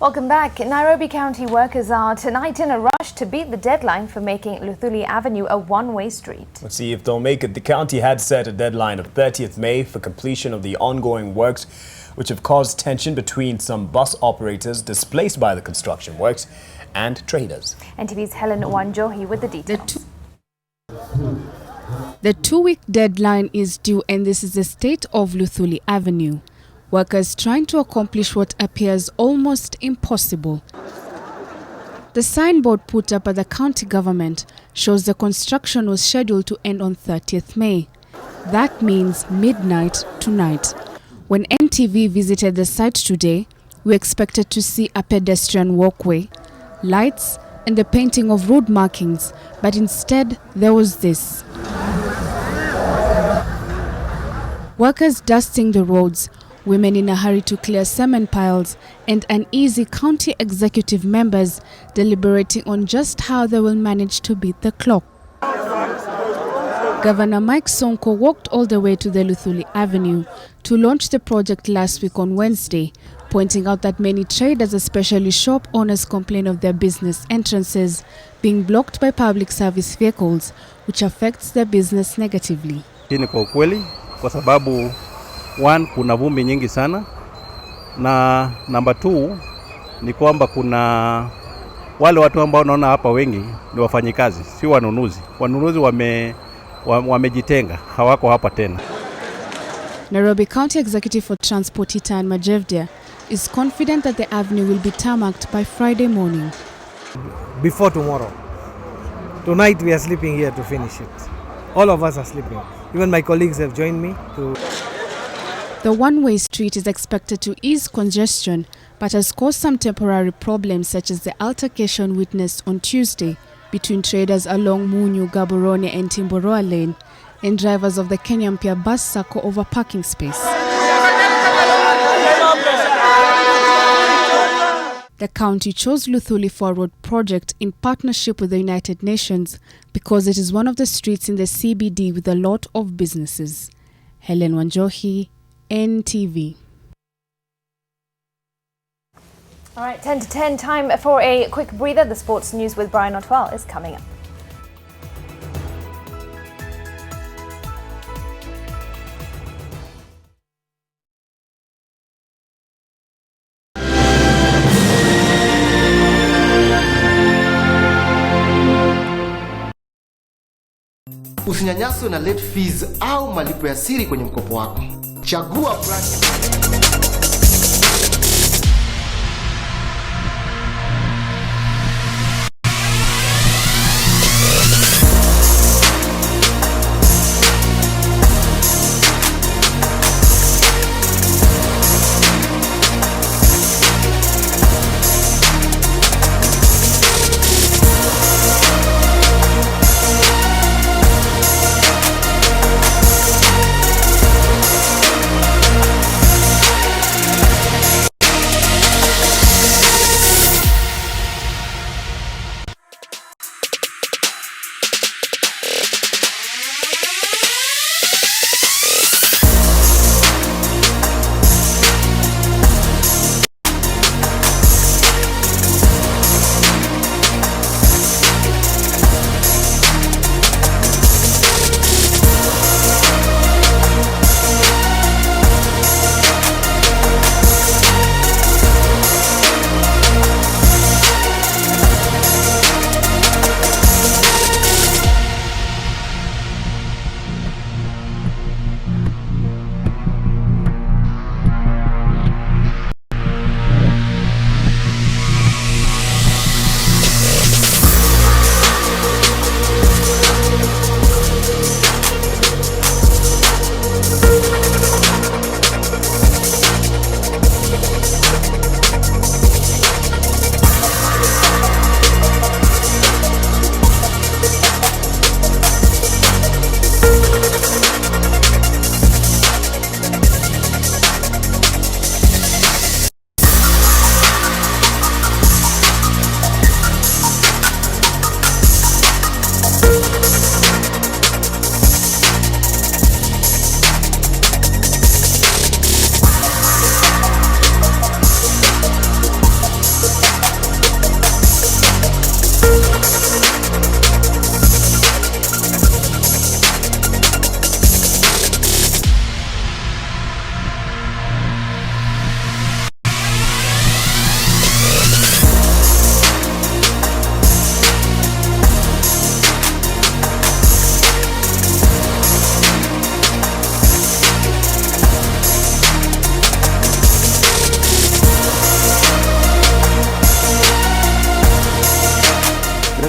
[SPEAKER 1] Welcome back. Nairobi County workers are tonight in a rush to beat the deadline for making Luthuli Avenue a one-way street.
[SPEAKER 7] Let's see if they'll make it. The county had set a deadline of 30th May for completion of the ongoing works, which have caused tension between some bus operators displaced by the construction works and traders.
[SPEAKER 1] NTV's Helen Wanjohi with the details.
[SPEAKER 2] The two-week deadline is due, and this is the state of Luthuli Avenue. Workers trying to accomplish what appears almost impossible. The signboard put up by the county government shows the construction was scheduled to end on 30th May. That means midnight tonight. When NTV visited the site today, we expected to see a pedestrian walkway, lights, and the painting of road markings, but instead there was this. Workers dusting the roads, women in a hurry to clear cement piles, and uneasy county executive members deliberating on just how they will manage to beat the clock. Governor Mike Sonko walked all the way to the Luthuli Avenue to launch the project last week on Wednesday, pointing out that many traders, especially shop owners, complain of their business entrances being blocked by public service vehicles, which affects their business negatively.
[SPEAKER 3] Ni kwa ukweli kwa sababu one, kuna vumbi nyingi sana, na number 2 ni kwamba kuna wale watu ambao naona hapa wengi ni wafanyikazi, si wanunuzi. Wanunuzi wamejitenga, hawako hapa tena.
[SPEAKER 2] Nairobi County Executive for Transport Itan Majevdia is confident that the avenue will be tarmacked by Friday morning.
[SPEAKER 12] Before tomorrow. Tonight we are sleeping here to finish it. All of us are sleeping. Even my colleagues have joined me to...
[SPEAKER 2] The one-way street is expected to ease congestion, but has caused some temporary problems, such as the altercation witnessed on Tuesday between traders along Munyu, Gaborone and Timboroa Lane and drivers of the Kenya Mpya bus circle over parking space. The county chose Luthuli Forward project in partnership with the United Nations because it is one of the streets in the CBD with a lot of businesses. Helen Wanjohi, NTV.
[SPEAKER 1] All right, 10 to 10, time for a quick breather. The sports news with Brian Otwell is coming up.
[SPEAKER 14] Usinyanyaswe na late fees au malipo ya siri kwenye mkopo wako. Chagua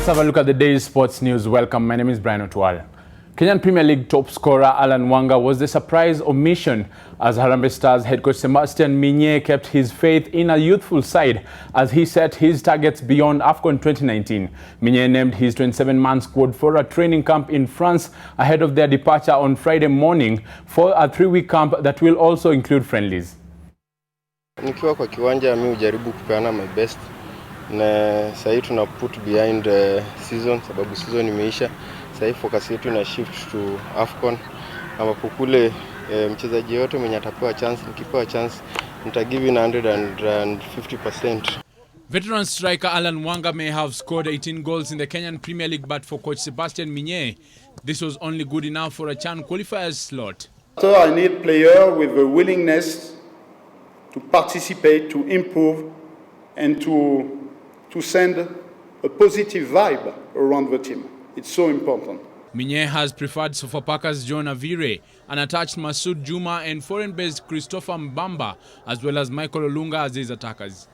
[SPEAKER 6] Let's have a look at the day's sports news. Welcome, my name is Brian Otwal. Kenyan Premier League top scorer Alan Wanga was the surprise omission as Harambee Stars head coach Sebastian Minye kept his faith in a youthful side as he set his targets beyond AFCON 2019. Minye named his 27-man squad for a training camp in France ahead of their departure on Friday morning for a 3-week camp that will also include friendlies.
[SPEAKER 17] Nikiwa kwa kiwanja mimi hujaribu kupeana my best na sasa tuna put behind season sababu season imeisha. Sasa focus yetu ina shift to AFCON ambapo kule mchezaji yote mwenye atapewa chance, nikipewa chance nitagive 150%.
[SPEAKER 6] Veteran striker Alan Wanga may have scored 18 goals in the Kenyan Premier League, but for coach Sebastian Minye, this was only good enough for a CHAN qualifiers slot.
[SPEAKER 18] So I need players with the willingness to participate, to improve, and to send a positive vibe around the team. It's so important.
[SPEAKER 6] Minye has preferred Sofapaka's John Avire, unattached Masoud Juma and foreign-based Christopher Mbamba, as well as Michael Olunga as his attackers.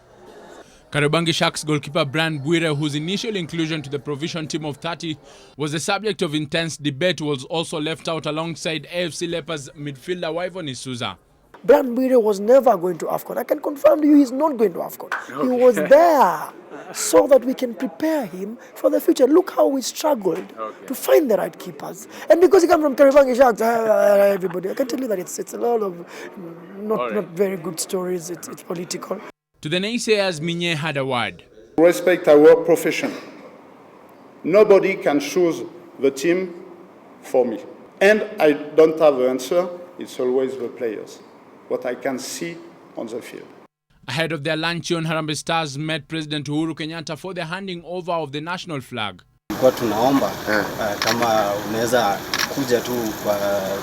[SPEAKER 6] Kariobangi Sharks goalkeeper Brian Bwire, whose initial inclusion to the provision team of 30 was the subject of intense debate, was also left out alongside AFC Leopards midfielder Wivon Isuza.
[SPEAKER 19] Brian Bwire was never going to AFCON. I can confirm to you he's not going to AFCON. Okay. He was there so that we can prepare him for the future. Look how we struggled to find the right keepers. And because he comes from Kariobangi Sharks, everybody, I can tell you that it's a lot of not very good stories. It's political.
[SPEAKER 6] To the naysayers, Minye had a word.
[SPEAKER 18] Respect our profession. Nobody can choose the team for me. And I don't have the answer. It's always the players. What I can see on the field.
[SPEAKER 6] Ahead of their luncheon, Harambee Stars met President Uhuru Kenyatta for the handing over of the national flag.
[SPEAKER 25] Kwa tunaomba kama unaweza kuja tu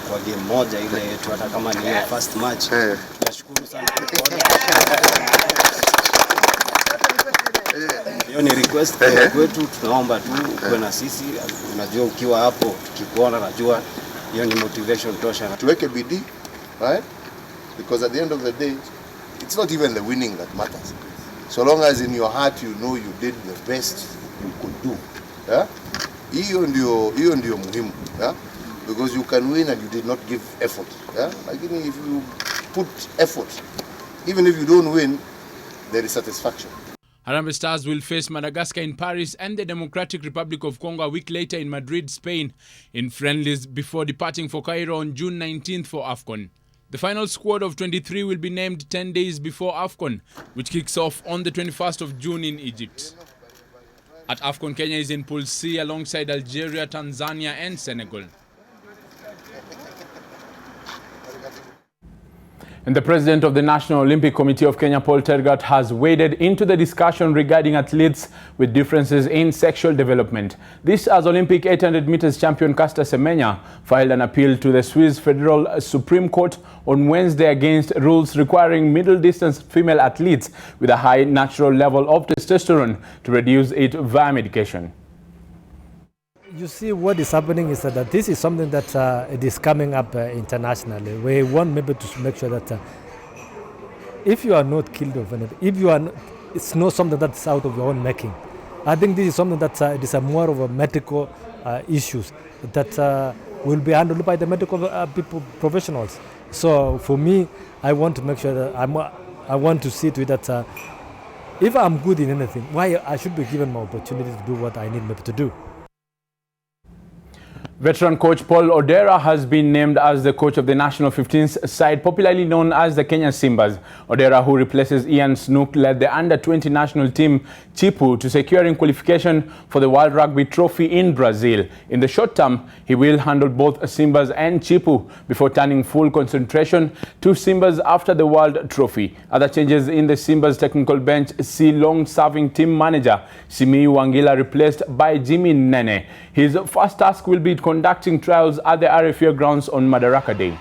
[SPEAKER 25] kwa game moja ile yetu hata kama ni first match. Nashukuru sana kwa hiyo ni request kwetu, tunaomba tu uwe na sisi. Unajua ukiwa hapo tukikuona najua hiyo ni motivation tosha.
[SPEAKER 26] Tuweke bidii, right? Because at the end of the day, it's not even the winning that matters. So long as in your heart you know you did the best you could do. Yeah? Hiyo ndio muhimu. Yeah? Because you can win and you did not give effort. Yeah? Like if you put effort, even if you don't win, there is satisfaction.
[SPEAKER 6] Harambee Stars will face Madagascar in Paris and the Democratic Republic of Congo a week later in Madrid, Spain, in friendlies before departing for Cairo on June 19th for AFCON. The final squad of 23 will be named 10 days before AFCON, which kicks off on the 21st of June in Egypt. At AFCON, Kenya is in Pool C alongside Algeria, Tanzania and Senegal. And the president of the National Olympic Committee of Kenya, Paul Tergat, has waded into the discussion regarding athletes with differences in sexual development. This as Olympic 800 meters champion Caster Semenya filed an appeal to the Swiss Federal Supreme Court on Wednesday against rules requiring middle distance female athletes with a high natural level of testosterone to reduce it via medication.
[SPEAKER 12] You see, what is happening is that this is something that it is coming up internationally. We want maybe to make sure that if you are not killed of anything, if you are, it's not something that's out of your own making. I think this is something that it is a more of a medical issues that will be handled by the medical people, professionals. So for me, I want to make sure that I want to see to it that if I'm good in anything, why I should be given my opportunity to do what I need maybe to do.
[SPEAKER 6] Veteran coach Paul Odera has been named as the coach of the national 15th side, popularly known as the Kenya Simbas. Odera, who replaces Ian Snook, led the under-20 national team Chipu to securing qualification for the World Rugby Trophy in Brazil. In the short term, he will handle both Simbas and Chipu before turning full concentration to Simbas after the World Trophy. Other changes in the Simbas technical bench see long-serving team manager Simiyu Wangila replaced by Jimmy Nene. His first task will be conducting trials at the RFA grounds on Madaraka Day.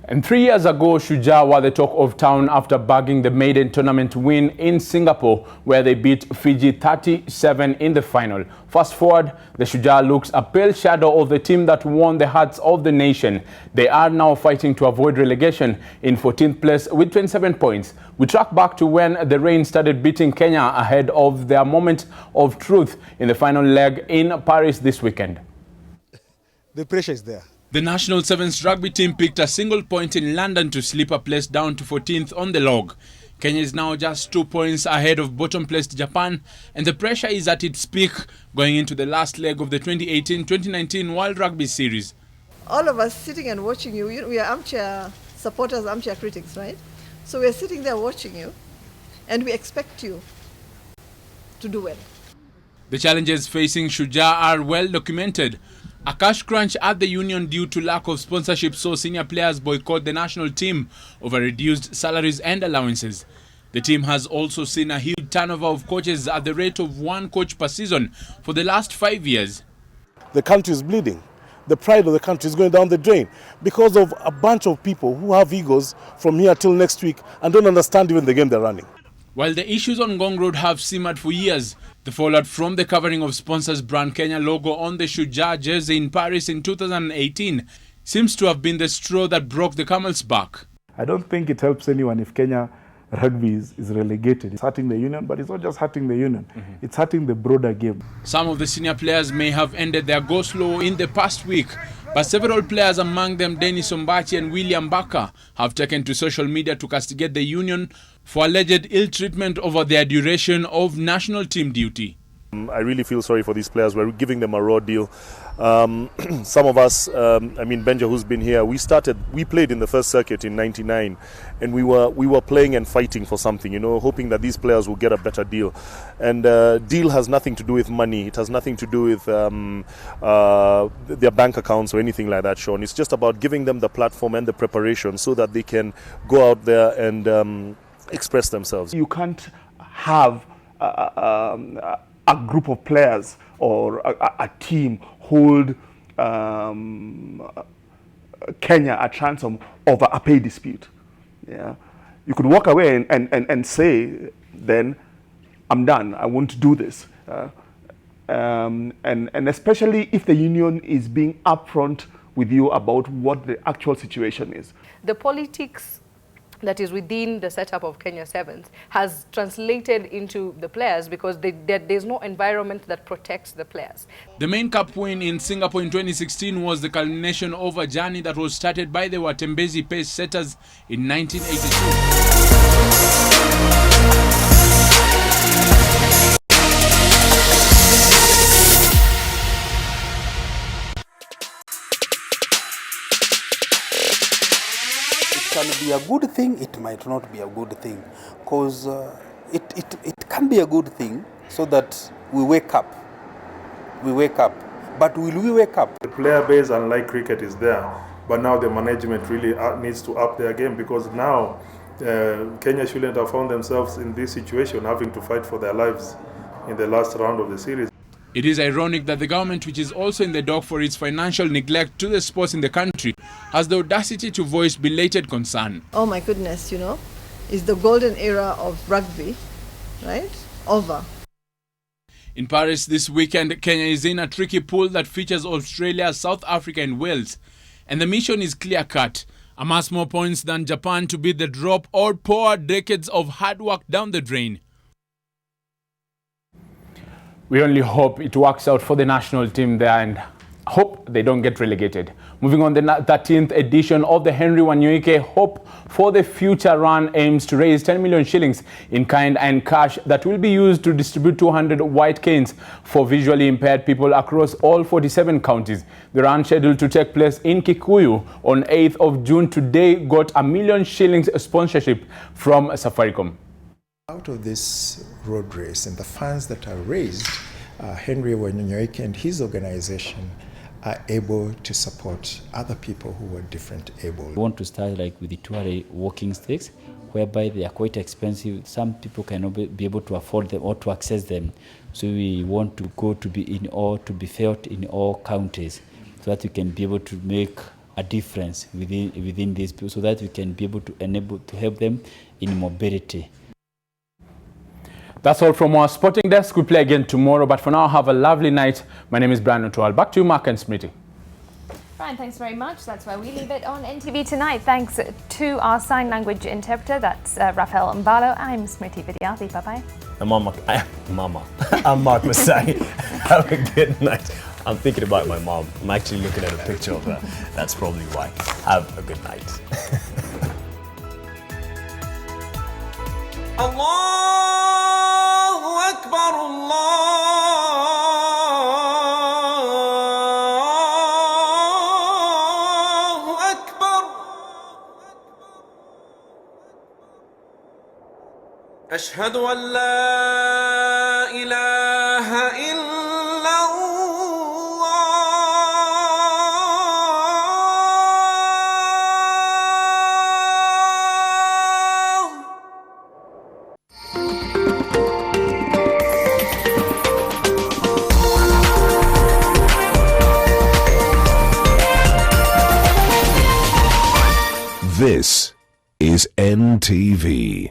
[SPEAKER 6] And 3 years ago, Shujaa were the talk of town after bagging the maiden tournament win in Singapore, where they beat Fiji 37 in the final. Fast forward, the Shujaa looks a pale shadow of the team that won the hearts of the nation. They are now fighting to avoid relegation in 14th place with 27 points. We track back to when the Rain started beating Kenya ahead of their moment of truth in the final leg in Paris this weekend.
[SPEAKER 4] The pressure is there.
[SPEAKER 5] The national sevens rugby team picked a single point in London to slip a place down to 14th on the log. Kenya is now just 2 points ahead of bottom-placed Japan, and the pressure is at its peak going into the last leg of the 2018-2019 World Rugby Series.
[SPEAKER 8] All of us sitting and watching you, we are armchair supporters, armchair critics, right? So we are sitting there watching you, and we expect you to do well.
[SPEAKER 5] The challenges facing Shujaa are well documented. A cash crunch at the union due to lack of sponsorship saw senior players boycott the national team over reduced salaries and allowances. The team has also seen a huge turnover of coaches at the rate of 1 coach per season for the last 5 years.
[SPEAKER 4] The country is bleeding. The pride of the country is going down the drain because of a bunch of people who have egos from here till next week and don't understand even the game they're running.
[SPEAKER 5] While the issues on Ngong Road have simmered for years, the fallout from the covering of sponsors brand Kenya logo on the Shujaa jersey in Paris in 2018 seems to have been the straw that broke the camel's back.
[SPEAKER 4] I don't think it helps anyone if Kenya rugby is relegated. It's hurting the union, but it's not just hurting the union. It's hurting the broader game.
[SPEAKER 5] Some of the senior players may have ended their go-slow in the past week, but several players, among them Dennis Ombachi and William Baka, have taken to social media to castigate the union for alleged ill treatment over their duration of national team duty.
[SPEAKER 4] I really feel sorry for these players. We're giving them a raw deal. Some of us, Benja, who's been here, we played in the first circuit in '99, and we were playing and fighting for something, hoping that these players will get a better deal. And deal has nothing to do with money. It has nothing to do with their bank accounts or anything like that, Sean. It's just about giving them the platform and the preparation so that they can go out there and express themselves. You can't have a group of players or a team hold Kenya at ransom over a pay dispute. Yeah, you could walk away and say, then I'm done. I won't do this. And especially if the union is being upfront with you about what the actual situation is.
[SPEAKER 13] The politics that is within the setup of Kenya Sevens has translated into the players because there's no environment that protects the players.
[SPEAKER 5] The main cup win in Singapore in 2016 was the culmination of a journey that was started by the Watembezi pace setters in 1982.
[SPEAKER 20] It can be a good thing, it might not be a good thing, because it can be a good thing so that we wake up. But will we wake up?
[SPEAKER 4] The player base, unlike cricket, is there, but now the management really needs to up their game, because now Kenya shouldn't have found themselves in this situation, having to fight for their lives in the last round of the series.
[SPEAKER 5] It is ironic that the government, which is also in the dock for its financial neglect to the sports in the country, has the audacity to voice belated concern.
[SPEAKER 8] Oh my goodness, is the golden era of rugby, right, over.
[SPEAKER 5] In Paris this weekend, Kenya is in a tricky pool that features Australia, South Africa and Wales. And the mission is clear-cut: amass more points than Japan to beat the drop or pour decades of hard work down the drain.
[SPEAKER 6] We only hope it works out for the national team there and hope they don't get relegated. Moving on, the 13th edition of the Henry Wanyuike Hope for the Future Run aims to raise 10 million shillings in kind and cash that will be used to distribute 200 white canes for visually impaired people across all 47 counties. The run, scheduled to take place in Kikuyu on 8th of June, today got $1 million shillings sponsorship from Safaricom.
[SPEAKER 21] Out of this road race and the funds that are raised, Henry Wanyuike and his organization are able to support other people who are different able.
[SPEAKER 22] We want to start like with the 2 walking sticks, whereby they are quite expensive. Some people cannot be able to afford them or to access them. So we want to go to be felt in all counties, so that we can be able to make a difference within these people, so that we can be able to help them in mobility.
[SPEAKER 6] That's all from our sporting desk. We'll play again tomorrow, but for now, have a lovely night. My name is Brian Otoal. Back to you, Mark and Smriti.
[SPEAKER 1] Brian, thanks very much. That's where we leave it on NTV tonight. Thanks to our sign language interpreter, that's Rafael Mbalo. I'm Smriti Vidyarthi. Bye-bye.
[SPEAKER 7] I'm Mark Masai. Have a good night. I'm thinking about my mom. I'm actually looking at a picture of her. That's probably why. Have a good night.
[SPEAKER 9] Allahu Akbar, Allahu Akbar. Ashhadu an la ilaha illa
[SPEAKER 11] This is NTV.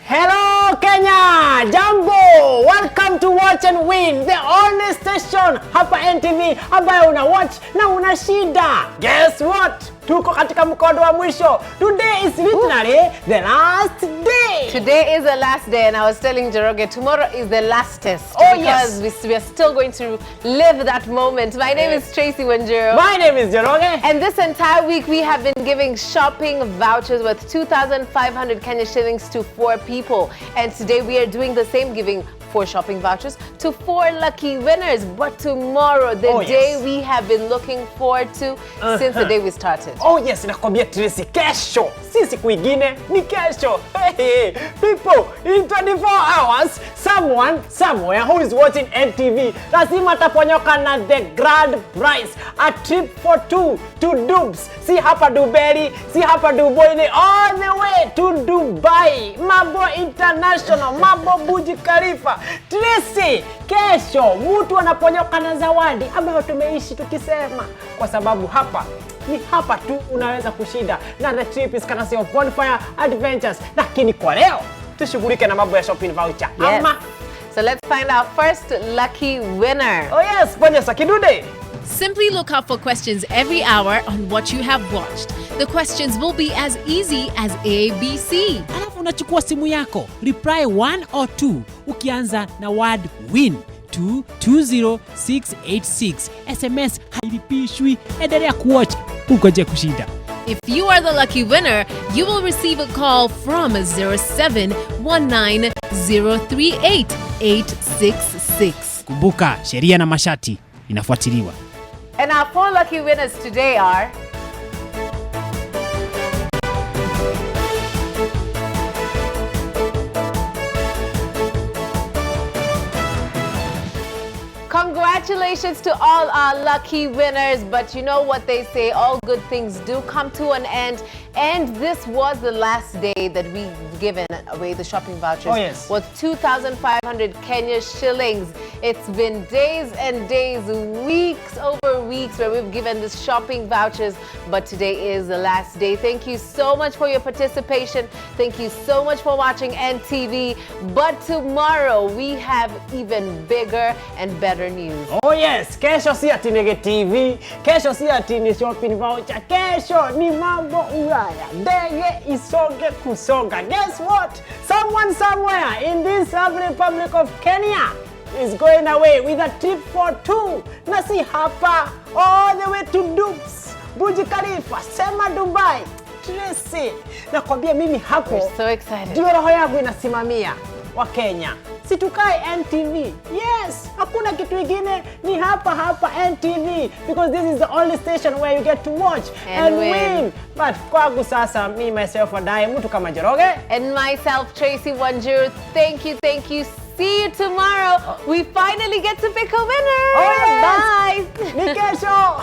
[SPEAKER 15] Hello Kenya, Jambo, welcome to Watch and Win, the only station hapa NTV ambayo una watch na una shida. Guess what? Tuko katika mkondo wa mwisho. Today is literally the last day.
[SPEAKER 16] Today is the last day, and I was telling Jeroge, tomorrow is the last test.
[SPEAKER 15] Oh,
[SPEAKER 16] because we are still going to live that moment. My name is Tracy Wanjiro.
[SPEAKER 15] My name is Jeroge.
[SPEAKER 16] And this entire week we have been giving shopping vouchers worth 2,500 Kenya shillings to 4 people. And today we are doing the same, giving 4 shopping vouchers to 4 lucky winners. But tomorrow, the day we have been looking forward to since the day we started.
[SPEAKER 15] Oh yes, nakwambia Tracy, kesho. Si siku ingine, ni kesho. Hey, people, in 24 hours, someone, somewhere who is watching NTV, lazima ataponyoka na the grand prize. A trip for 2 to Dubs. Si hapa Dubai, si hapa Dubai, all the way to Dubai. Mambo International, mambo Burj Khalifa. Tracy, kesho, mtu anaponyoka na zawadi ambayo tumeishi tukisema. Kwa sababu hapa, ni hapa tu unaweza kushinda. Na the trip is courtesy of Bonfire Adventures. Lakini kwa leo, tushughulike na mambo ya shopping voucher.
[SPEAKER 16] Yes. So let's find our first lucky winner.
[SPEAKER 15] Oh yes, bonyeza kidude.
[SPEAKER 23] Simply look out for questions every hour on what you have watched. The questions will be as easy as ABC.
[SPEAKER 24] Alafu unachukua simu yako, reply 1 or 2, ukianza na word win to 20686. SMS hailipishwi, endelea kuwatch, ungoje kushinda.
[SPEAKER 23] If you are the lucky winner, you will receive a call from 0719038866.
[SPEAKER 24] Kumbuka, sheria na mashati inafuatiliwa.
[SPEAKER 16] And our 4 lucky winners today are Congratulations to all our lucky winners, but you know what they say, all good things do come to an end, and this was the last day that we given away the shopping vouchers.
[SPEAKER 15] Oh, yes.
[SPEAKER 16] With 2,500 Kenya shillings. It's been days and days, weeks over weeks where we've given this shopping vouchers, but today is the last day. Thank you so much for your participation. Thank you so much for watching NTV, but tomorrow we have even bigger and better news.
[SPEAKER 15] Oh yes, kesho si ati TV, kesho si ati ni shopping voucher, kesho ni mambo Ulaya, ndege isoge kusoga. Guess what? Someone somewhere in this lovely Republic of Kenya is going away with a trip for 2. Na si hapa, all the way to Dubs, Burj Khalifa, sema Dubai. Tracy, nakwambia mimi hapo.
[SPEAKER 16] We're so excited.
[SPEAKER 15] Ndio roho yangu inasimamia wa Kenya. si tukae NTV. Yes, hakuna kitu ingine, ni hapa NTV, because this is the only station where you get to watch and win. But kwangu sasa, me myself wadaye mtu kama Joroge,
[SPEAKER 16] and myself Tracy Wanjiru. Thank you. See you tomorrow. We finally get to pick a winner.
[SPEAKER 15] Oh, yes.
[SPEAKER 16] Bye.
[SPEAKER 15] Ni kesho.